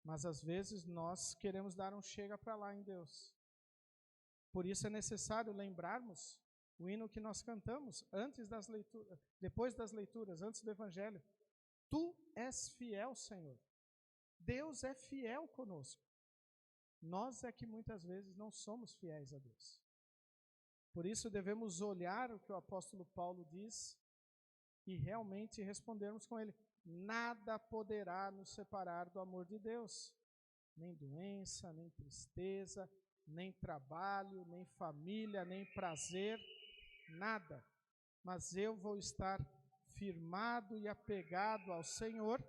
Mas às vezes nós queremos dar um chega para lá em Deus. Por isso é necessário lembrarmos o hino que nós cantamos antes das leituras, depois das leituras, antes do Evangelho. Tu és fiel, Senhor. Deus é fiel conosco. Nós é que muitas vezes não somos fiéis a Deus. Por isso devemos olhar o que o apóstolo Paulo diz e realmente respondermos com ele. Nada poderá nos separar do amor de Deus. Nem doença, nem tristeza, nem trabalho, nem família, nem prazer, nada. Mas eu vou estar firmado e apegado ao Senhor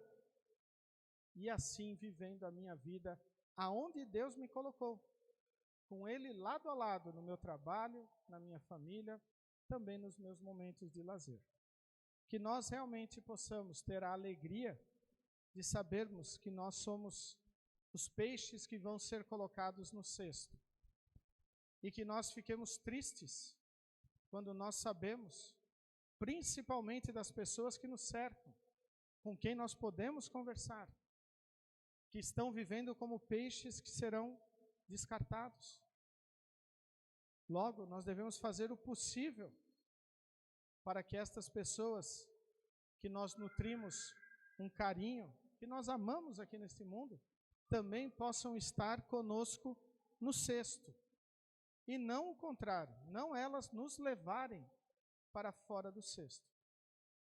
e assim vivendo a minha vida aonde Deus me colocou. Com Ele lado a lado no meu trabalho, na minha família, também nos meus momentos de lazer. Que nós realmente possamos ter a alegria de sabermos que nós somos os peixes que vão ser colocados no cesto. E que nós fiquemos tristes quando nós sabemos, principalmente das pessoas que nos cercam, com quem nós podemos conversar, que estão vivendo como peixes que serão descartados. Logo, nós devemos fazer o possível para que estas pessoas que nós nutrimos um carinho, que nós amamos aqui neste mundo, também possam estar conosco no cesto. E não o contrário, não elas nos levarem para fora do cesto.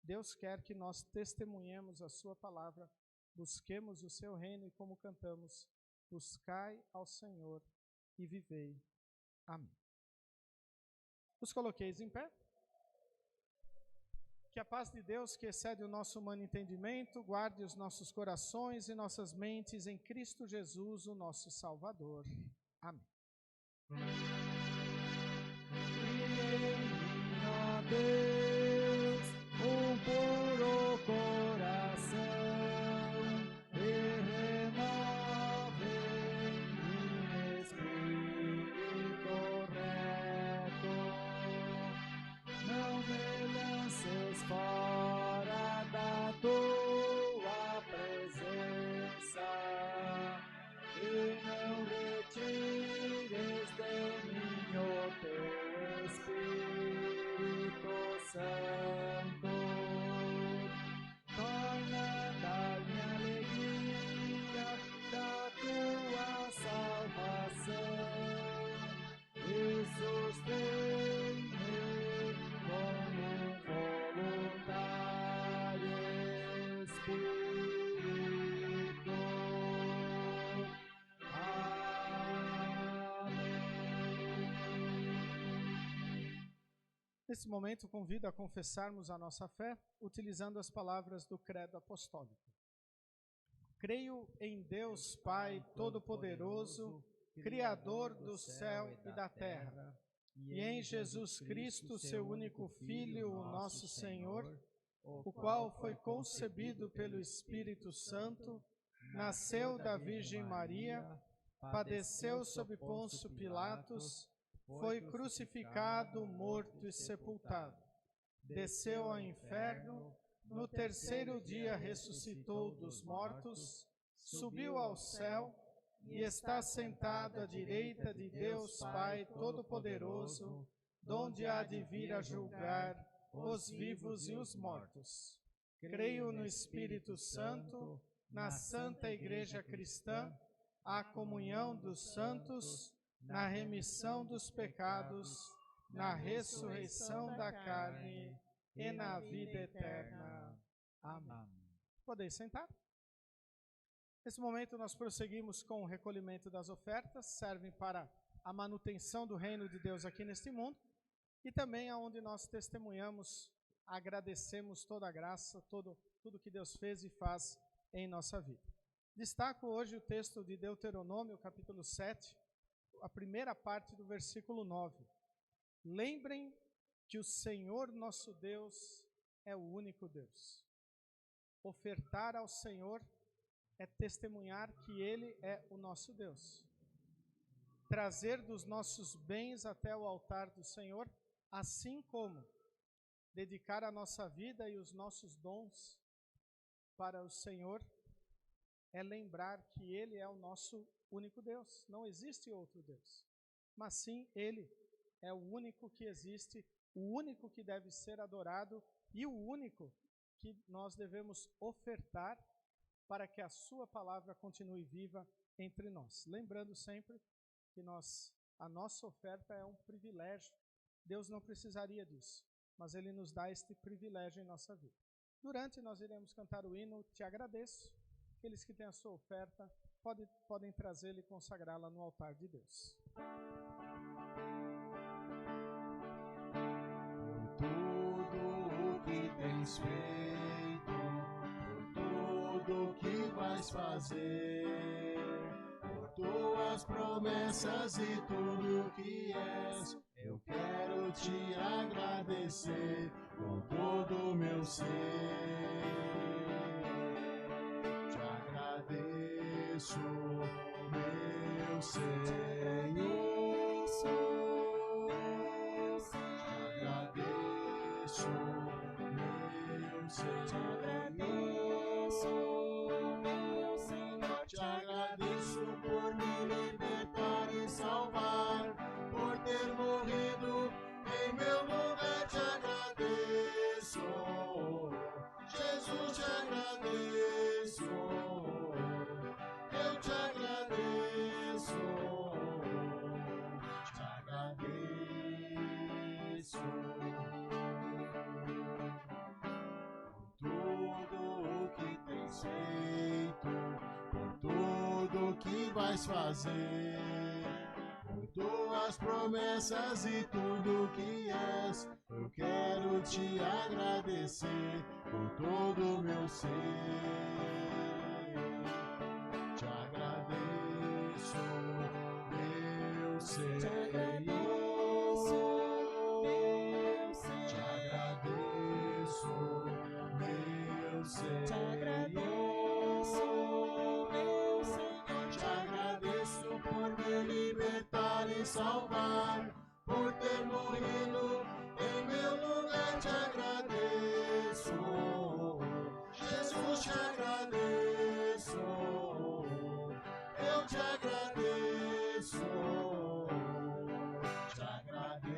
Deus quer que nós testemunhemos a sua palavra, busquemos o seu reino e, como cantamos, buscai ao Senhor e vivei. Amém. Os coloqueis em pé. Que a paz de Deus, que excede o nosso humano entendimento, guarde os nossos corações e nossas mentes em Cristo Jesus, o nosso Salvador. Amém. Ó Deus, um puro coração, e renove em espírito reto. Não me lances fora da tua presença, e não retires de mim o teu Espírito Santo. Torna da minha alegria da tua salvação e sustém-me como voluntário Espírito. Nesse momento, convido a confessarmos a nossa fé, utilizando as palavras do Credo Apostólico. Creio em Deus Pai Todo-Poderoso, Criador do céu e da terra, e em Jesus Cristo, seu único Filho, o nosso Senhor, o qual foi concebido pelo Espírito Santo, nasceu da Virgem Maria, padeceu sob Pôncio Pilatos, foi crucificado, morto e sepultado. Desceu ao inferno, no terceiro dia ressuscitou dos mortos, subiu ao céu e está sentado à direita de Deus Pai Todo-Poderoso, donde há de vir a julgar os vivos e os mortos. Creio no Espírito Santo, na Santa Igreja Cristã, a comunhão dos santos, na remissão dos pecados, na ressurreição da carne e na vida eterna. Amém. Podeis sentar? Nesse momento nós prosseguimos com o recolhimento das ofertas, servem para a manutenção do reino de Deus aqui neste mundo, e também aonde nós testemunhamos, agradecemos toda a graça, tudo que Deus fez e faz em nossa vida. Destaco hoje o texto de Deuteronômio, capítulo 7, a primeira parte do versículo 9. Lembrem que o Senhor nosso Deus é o único Deus. Ofertar ao Senhor é testemunhar que Ele é o nosso Deus. Trazer dos nossos bens até o altar do Senhor, assim como dedicar a nossa vida e os nossos dons para o Senhor, é lembrar que Ele é o nosso único Deus. Não existe outro Deus, mas sim Ele é o único que existe, o único que deve ser adorado e o único que nós devemos ofertar para que a sua palavra continue viva entre nós. Lembrando sempre que a nossa oferta é um privilégio. Deus não precisaria disso, mas Ele nos dá este privilégio em nossa vida. Durante nós iremos cantar o hino Te Agradeço. Aqueles que têm a sua oferta podem trazê-la e consagrá-la no altar de Deus. Por tudo o que tens feito, por tudo o que vais fazer, por tuas promessas e tudo o que és, eu quero te agradecer com todo o meu ser. Meu Senhor, Te agradeço por me libertar e salvar, por ter morrido em meu lugar. Te agradeço, Jesus, te agradeço. Eu te agradeço, te agradeço por tudo o que tens feito, por tudo o que vais fazer, por tuas promessas e tudo que és. Eu quero te agradecer por todo o meu ser. Te agradeço, meu Senhor. Te agradeço, meu Senhor. Te agradeço, meu Senhor. Te agradeço por me libertar e salvar, por ter morrido em meu lugar. Te agradeço, Jesus, te agradeço. Eu te agradeço, te agradeço.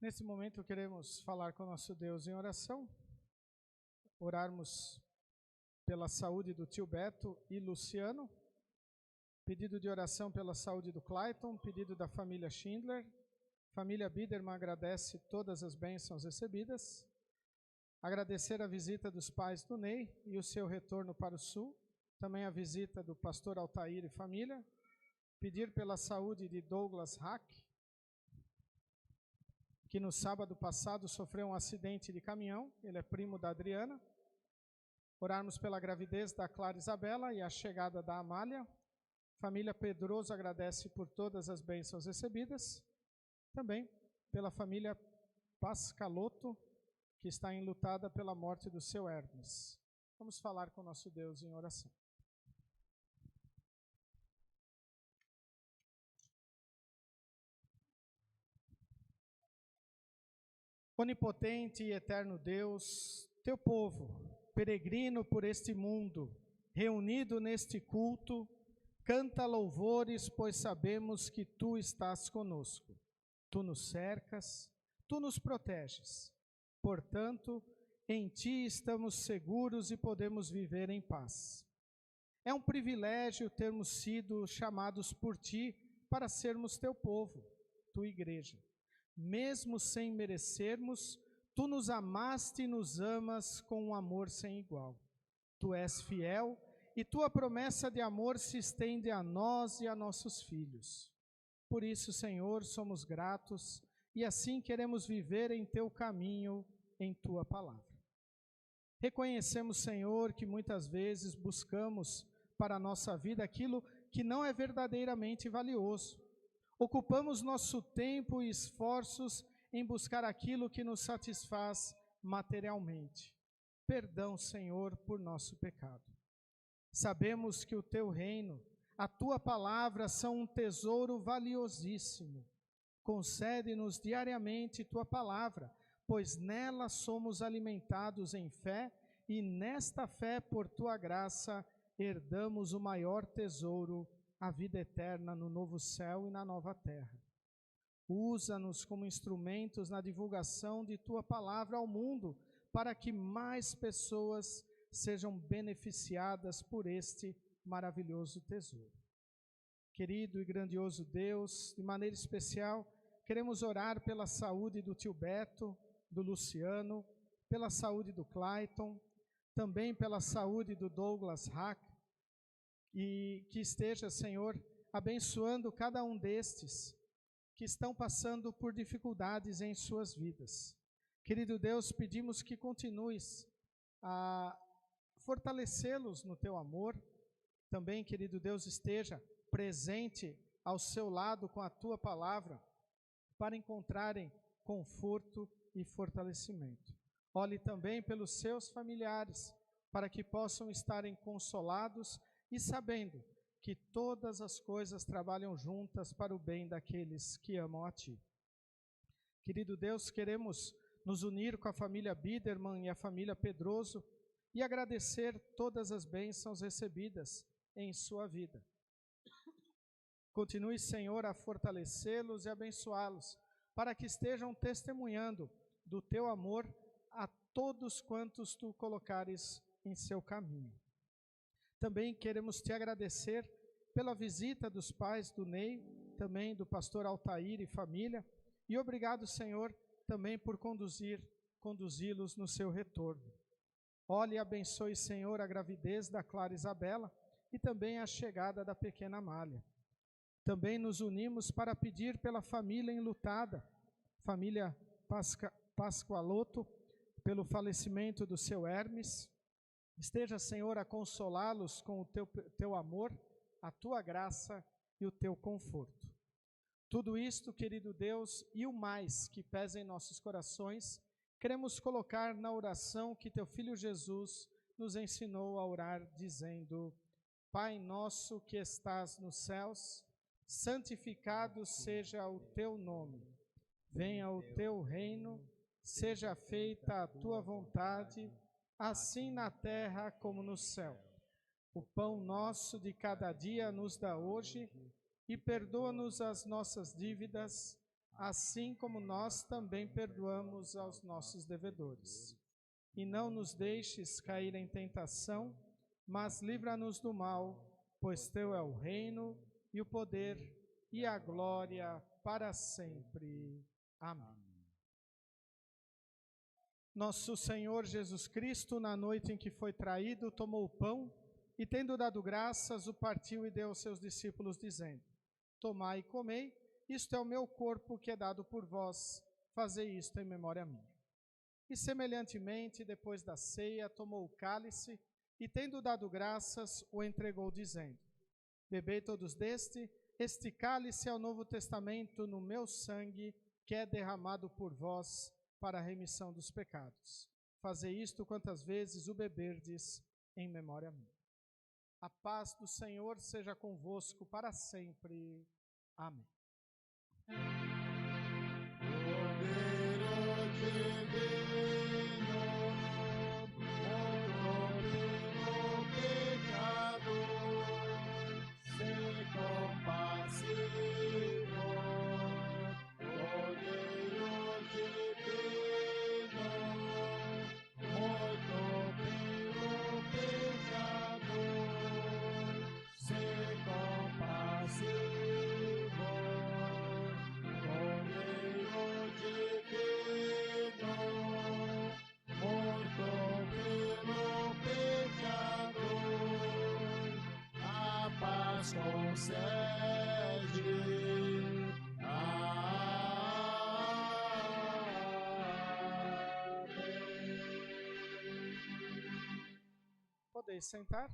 Nesse momento queremos falar com o nosso Deus em oração, orarmos pela saúde do tio Beto e Luciano, pedido de oração pela saúde do Clayton, pedido da família Schindler, família Biderman agradece todas as bênçãos recebidas, agradecer a visita dos pais do Ney e o seu retorno para o Sul, também a visita do pastor Altair e família, pedir pela saúde de Douglas Hack, que no sábado passado sofreu um acidente de caminhão, ele é primo da Adriana. Orarmos pela gravidez da Clara Isabela e a chegada da Amália. Família Pedroso agradece por todas as bênçãos recebidas. Também pela família Pascalotto, que está enlutada pela morte do seu Hermes. Vamos falar com o nosso Deus em oração. Onipotente e eterno Deus, teu povo, peregrino por este mundo, reunido neste culto, canta louvores, pois sabemos que tu estás conosco. Tu nos cercas, tu nos proteges. Portanto, em ti estamos seguros e podemos viver em paz. É um privilégio termos sido chamados por ti para sermos teu povo, tua igreja. Mesmo sem merecermos, tu nos amaste e nos amas com um amor sem igual. Tu és fiel e tua promessa de amor se estende a nós e a nossos filhos. Por isso, Senhor, somos gratos e assim queremos viver em teu caminho, em tua palavra. Reconhecemos, Senhor, que muitas vezes buscamos para a nossa vida aquilo que não é verdadeiramente valioso. Ocupamos nosso tempo e esforços em buscar aquilo que nos satisfaz materialmente. Perdão, Senhor, por nosso pecado. Sabemos que o teu reino, a tua palavra são um tesouro valiosíssimo. Concede-nos diariamente tua palavra, pois nela somos alimentados em fé e nesta fé, por tua graça, herdamos o maior tesouro, a vida eterna no novo céu e na nova terra. Usa-nos como instrumentos na divulgação de tua palavra ao mundo, para que mais pessoas sejam beneficiadas por este maravilhoso tesouro. Querido e grandioso Deus, de maneira especial, queremos orar pela saúde do tio Beto, do Luciano, pela saúde do Clayton, também pela saúde do Douglas Hack, e que esteja, Senhor, abençoando cada um destes que estão passando por dificuldades em suas vidas. Querido Deus, pedimos que continues a fortalecê-los no teu amor. Também, querido Deus, esteja presente ao seu lado com a tua palavra para encontrarem conforto e fortalecimento. Olhe também pelos seus familiares, para que possam estarem consolados e sabendo que todas as coisas trabalham juntas para o bem daqueles que amam a Ti. Querido Deus, queremos nos unir com a família Biderman e a família Pedroso e agradecer todas as bênçãos recebidas em sua vida. Continue, Senhor, a fortalecê-los e abençoá-los, para que estejam testemunhando do Teu amor a todos quantos Tu colocares em seu caminho. Também queremos Te agradecer pela visita dos pais do Ney, também do pastor Altair e família, e obrigado, Senhor, também por conduzi-los no seu retorno. Olhe e abençoe, Senhor, a gravidez da Clara Isabela e também a chegada da pequena Amália. Também nos unimos para pedir pela família enlutada, família Pascoaloto, pelo falecimento do seu Hermes. Esteja, Senhor, a consolá-los com o teu amor, a Tua graça e o Teu conforto. Tudo isto, querido Deus, e o mais que pesa em nossos corações, queremos colocar na oração que Teu Filho Jesus nos ensinou a orar, dizendo: Pai nosso que estás nos céus, santificado seja o Teu nome. Venha o Teu reino, seja feita a Tua vontade, assim na terra como no céu. O pão nosso de cada dia nos dá hoje, e perdoa-nos as nossas dívidas, assim como nós também perdoamos aos nossos devedores. E não nos deixes cair em tentação, mas livra-nos do mal, pois Teu é o reino, e o poder, e a glória para sempre. Amém. Nosso Senhor Jesus Cristo, na noite em que foi traído, tomou o pão e, tendo dado graças, o partiu e deu aos seus discípulos, dizendo: Tomai e comei, isto é o meu corpo que é dado por vós, fazei isto em memória minha. E semelhantemente, depois da ceia, tomou o cálice e, tendo dado graças, o entregou, dizendo: Bebei todos deste, este cálice é o Novo Testamento no meu sangue, que é derramado por vós para a remissão dos pecados. Fazei isto quantas vezes o beberdes em memória minha. A paz do Senhor seja convosco para sempre. Amém. Concede. Podeis sentar.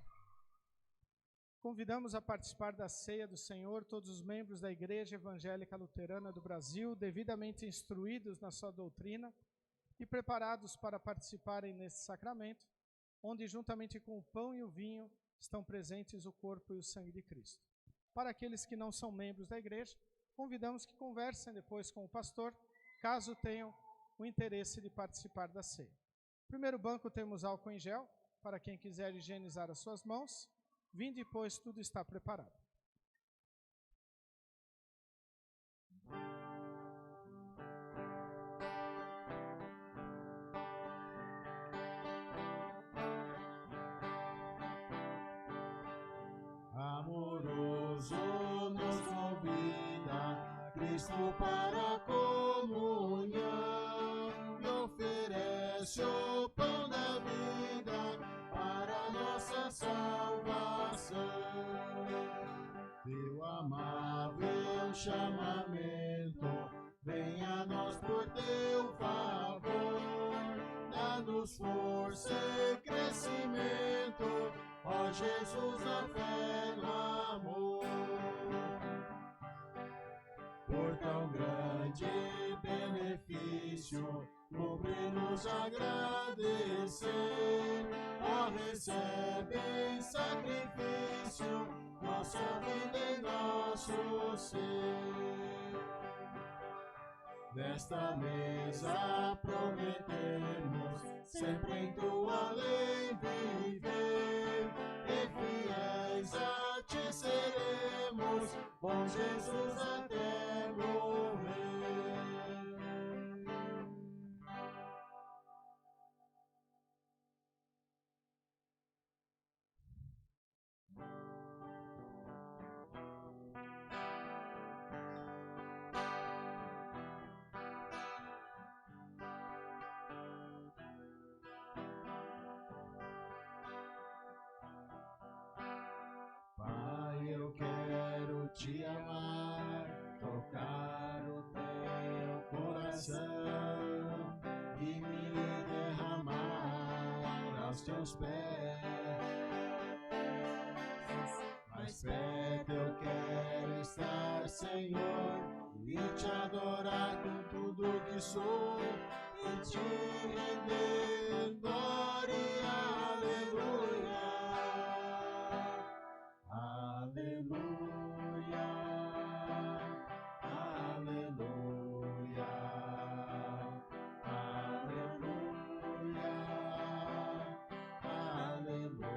Convidamos a participar da ceia do Senhor todos os membros da Igreja Evangélica Luterana do Brasil, devidamente instruídos na sua doutrina e preparados para participarem nesse sacramento, onde juntamente com o pão e o vinho estão presentes o corpo e o sangue de Cristo. Para aqueles que não são membros da igreja, convidamos que conversem depois com o pastor, caso tenham o interesse de participar da ceia. No primeiro banco temos álcool em gel, para quem quiser higienizar as suas mãos. Vinde, pois tudo está preparado. Amoroso nos convida Cristo para a comunhão e oferece o pão da vida para nossa salvação. Teu amável chamamento vem a nós por Teu favor, dá-nos força e crescimento, ó Jesus, na fé, no amor. Por tão grande benefício, cumpre queremos agradecer. Ó, recebe em sacrifício nossa vida e nosso ser. Desta mesa prometemos sempre em tua lei viver, e fiéis a ti seremos, bom Jesus, até morrer. Pai, eu quero te amar, tocar o teu coração e me derramar aos teus pés. Mais perto eu quero estar, Senhor, e te adorar com tudo que sou, e te render glória e aleluia. Aleluia, aleluia, aleluia, aleluia.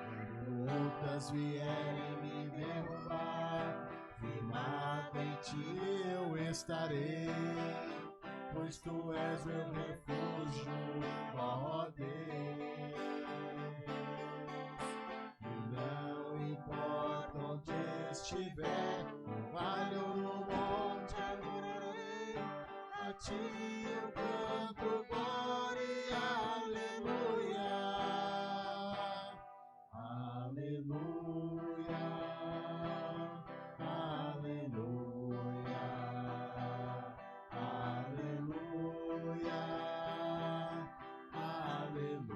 Quando lutas vierem me derrubar, firmado em ti eu estarei, pois tu és meu refúgio, ó Deus. E não importa onde estiver, no vale ou no monte, adorarei a ti, eu canto glória e aleluia. Aleluia, aleluia, aleluia, aleluia.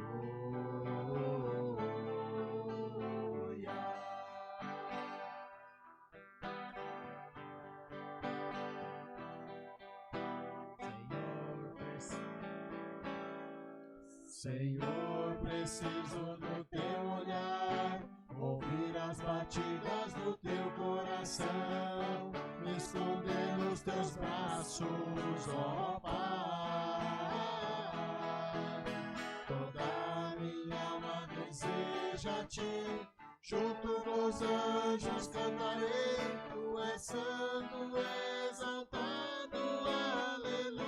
Senhor, preciso do teu olhar, ouvir as batidas do teu coração, me esconder nos teus braços, ó Pai. Toda minha alma deseja a ti, junto com os anjos cantarei, tu és santo, exaltado, aleluia.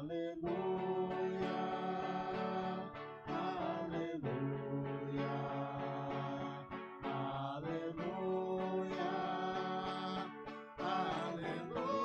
Aleluia, aleluia, aleluia, aleluia, aleluia,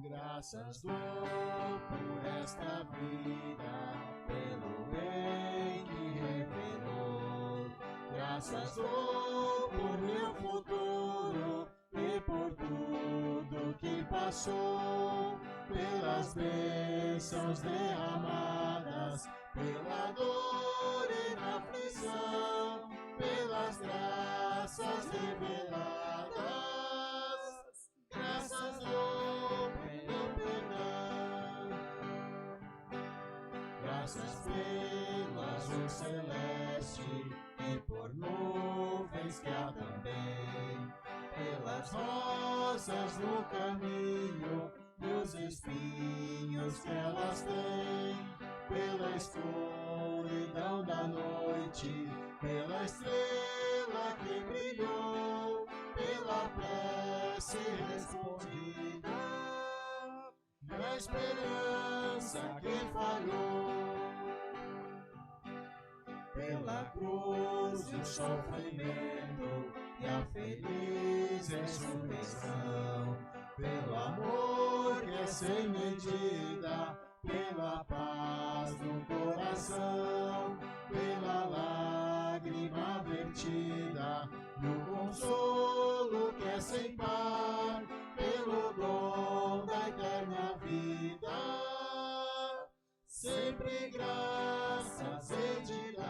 Graças dou por esta vida, pelo bem que revelou. Graças dou por meu futuro e por tudo que passou. Pelas bênçãos derramadas, pela dor e na aflição, pelas graças reveladas. Graças dou pelo perdão, graças pelo azul celeste e por nuvens que há também, pelas rosas no caminho e os espinhos que elas têm, pela escuridão da noite, pela estrela estrela que brilhou, pela prece respondida, na esperança que falhou, pela cruz e o sofrimento e a feliz ressurreição, pelo amor que é sem medida, pela paz do coração, pela lágrima vertida, no consolo que é sem par, pelo dom da eterna vida, sempre graças hei de dar.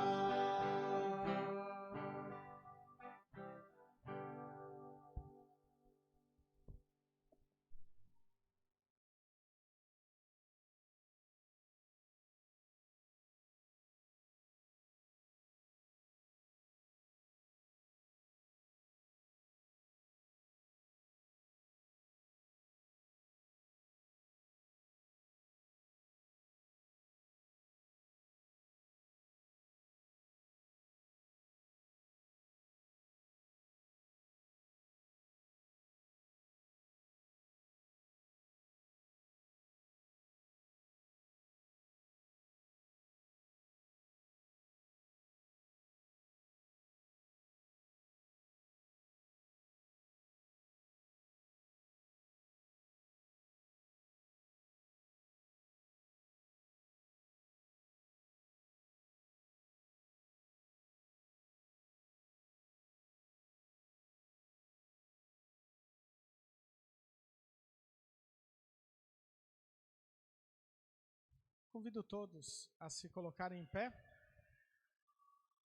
Convido todos a se colocarem em pé.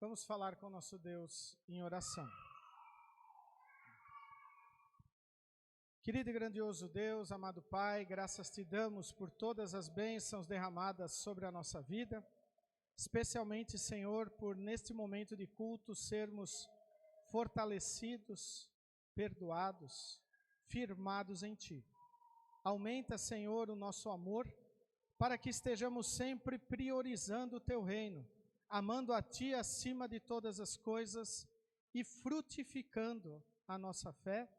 Vamos falar com o nosso Deus em oração. Querido e grandioso Deus, amado Pai, graças te damos por todas as bênçãos derramadas sobre a nossa vida, especialmente, Senhor, por neste momento de culto sermos fortalecidos, perdoados, firmados em Ti. Aumenta, Senhor, o nosso amor, para que estejamos sempre priorizando o Teu reino, amando a Ti acima de todas as coisas e frutificando a nossa fé,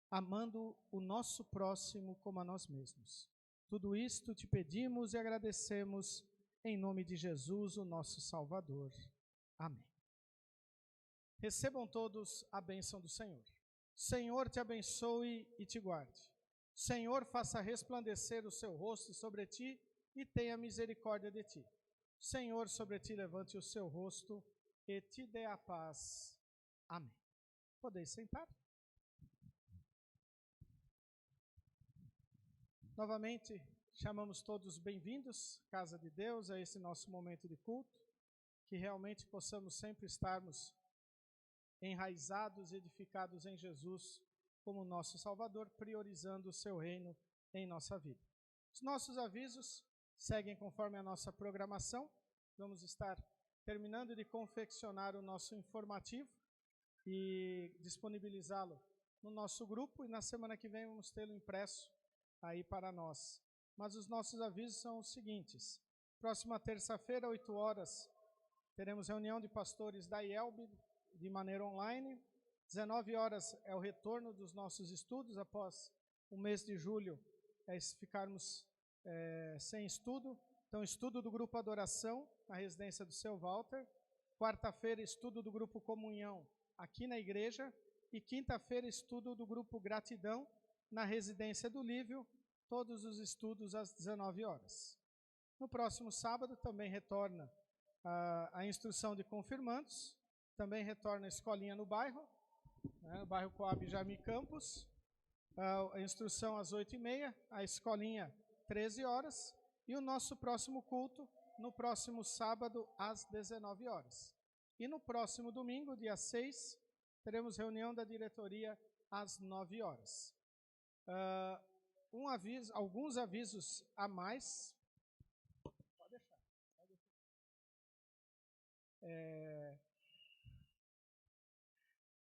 amando o nosso próximo como a nós mesmos. Tudo isto te pedimos e agradecemos em nome de Jesus, o nosso Salvador. Amém. Recebam todos a bênção do Senhor. Senhor te abençoe e te guarde. Senhor faça resplandecer o seu rosto sobre ti e tenha misericórdia de ti. Senhor sobre ti levante o seu rosto e te dê a paz. Amém. Podeis sentar. Novamente, chamamos todos bem-vindos, casa de Deus, a esse nosso momento de culto, que realmente possamos sempre estarmos enraizados e edificados em Jesus como nosso Salvador, priorizando o seu reino em nossa vida. Os nossos avisos seguem conforme a nossa programação. Vamos estar terminando de confeccionar o nosso informativo e disponibilizá-lo no nosso grupo, e na semana que vem vamos tê-lo impresso aí para nós. Mas os nossos avisos são os seguintes: próxima terça-feira, 8 horas, teremos reunião de pastores da IELB de maneira online. 19 horas é o retorno dos nossos estudos, após o mês de julho ficarmos sem estudo. Então, estudo do grupo Adoração, na residência do seu Walter. Quarta-feira, estudo do grupo Comunhão, aqui na igreja. E quinta-feira, estudo do grupo Gratidão, na residência do Lívio, todos os estudos às 19 horas. No próximo sábado também retorna a instrução de confirmandos, também retorna a escolinha no bairro, o bairro Coab Jaime Campos, a instrução às 8h30, a escolinha 13 horas, e o nosso próximo culto no próximo sábado às 19 horas. E no próximo domingo, dia 6, teremos reunião da diretoria às 9 horas. Alguns avisos a mais. Pode deixar.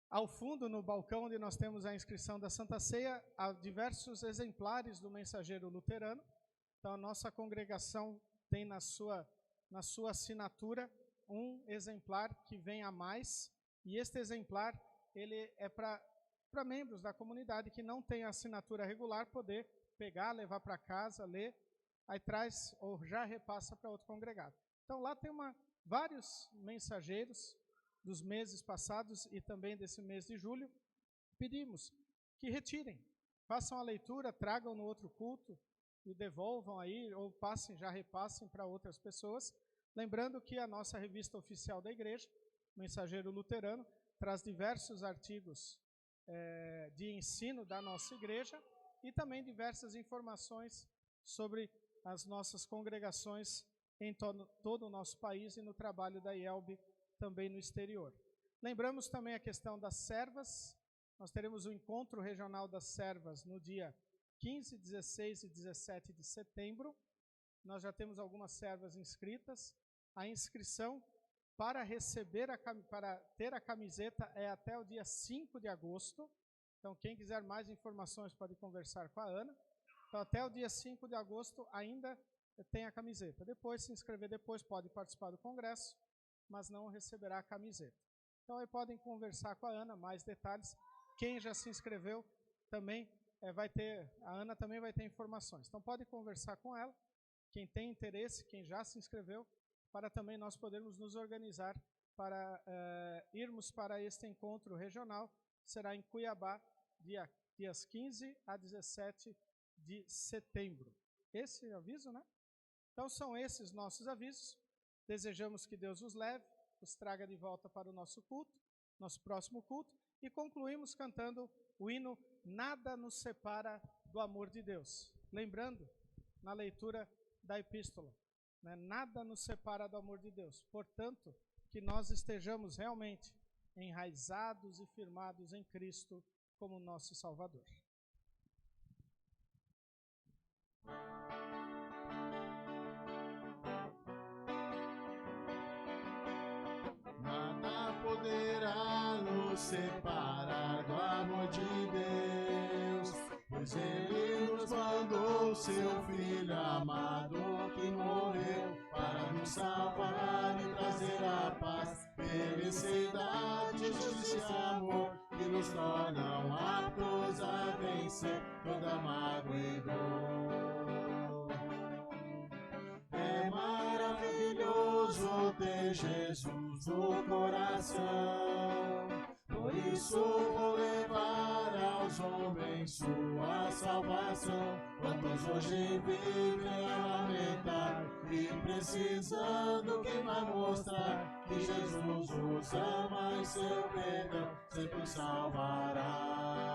Ao fundo, no balcão onde nós temos a inscrição da Santa Ceia, há diversos exemplares do Mensageiro Luterano. Então, a nossa congregação tem na sua assinatura um exemplar que vem a mais E este exemplar, ele é para membros da comunidade que não têm assinatura regular poder pegar, levar para casa, ler, aí traz ou já repassa para outro congregado. Então lá tem vários mensageiros dos meses passados e também desse mês de julho. Pedimos que retirem, façam a leitura, tragam no outro culto e devolvam aí, ou já repassem para outras pessoas. Lembrando que a nossa revista oficial da igreja, Mensageiro Luterano, traz diversos artigos de ensino da nossa igreja e também diversas informações sobre as nossas congregações em todo o nosso país e no trabalho da IELB também no exterior. Lembramos também a questão das servas. Nós teremos o encontro regional das servas no dia 15, 16 e 17 de setembro. Nós já temos algumas servas inscritas. A inscrição para ter a camiseta é até o dia 5 de agosto. Então, quem quiser mais informações pode conversar com a Ana. Então, até o dia 5 de agosto ainda tem a camiseta. Depois, se inscrever depois, pode participar do congresso, mas não receberá a camiseta. Então, aí podem conversar com a Ana, mais detalhes. Quem já se inscreveu também a Ana também vai ter informações. Então, pode conversar com ela, quem tem interesse, quem já se inscreveu, para também nós podermos nos organizar para irmos para este encontro regional. Será em Cuiabá, dias 15 a 17 de setembro. Esse é o aviso, né? Então, são esses nossos avisos. Desejamos que Deus os leve, os traga de volta para o nosso culto, nosso próximo culto, e concluímos cantando o hino Nada nos separa do amor de Deus. Lembrando, na leitura da epístola, né, nada nos separa do amor de Deus. Portanto, que nós estejamos realmente enraizados e firmados em Cristo como nosso Salvador. Nada poderá nos separar do amor de Deus, pois Ele nos mandou seu Filho amado que morreu para nos salvar e trazer a paz, felicidade, justiça e amor, que nos tornam aptos a vencer toda mágoa e dor. É maravilhoso ter Jesus no coração, por isso vou levar aos homens sua salvação. Quantos hoje vivem a lamentar e precisando, quem vai mostrar que Jesus os ama e seu perdão sempre salvará.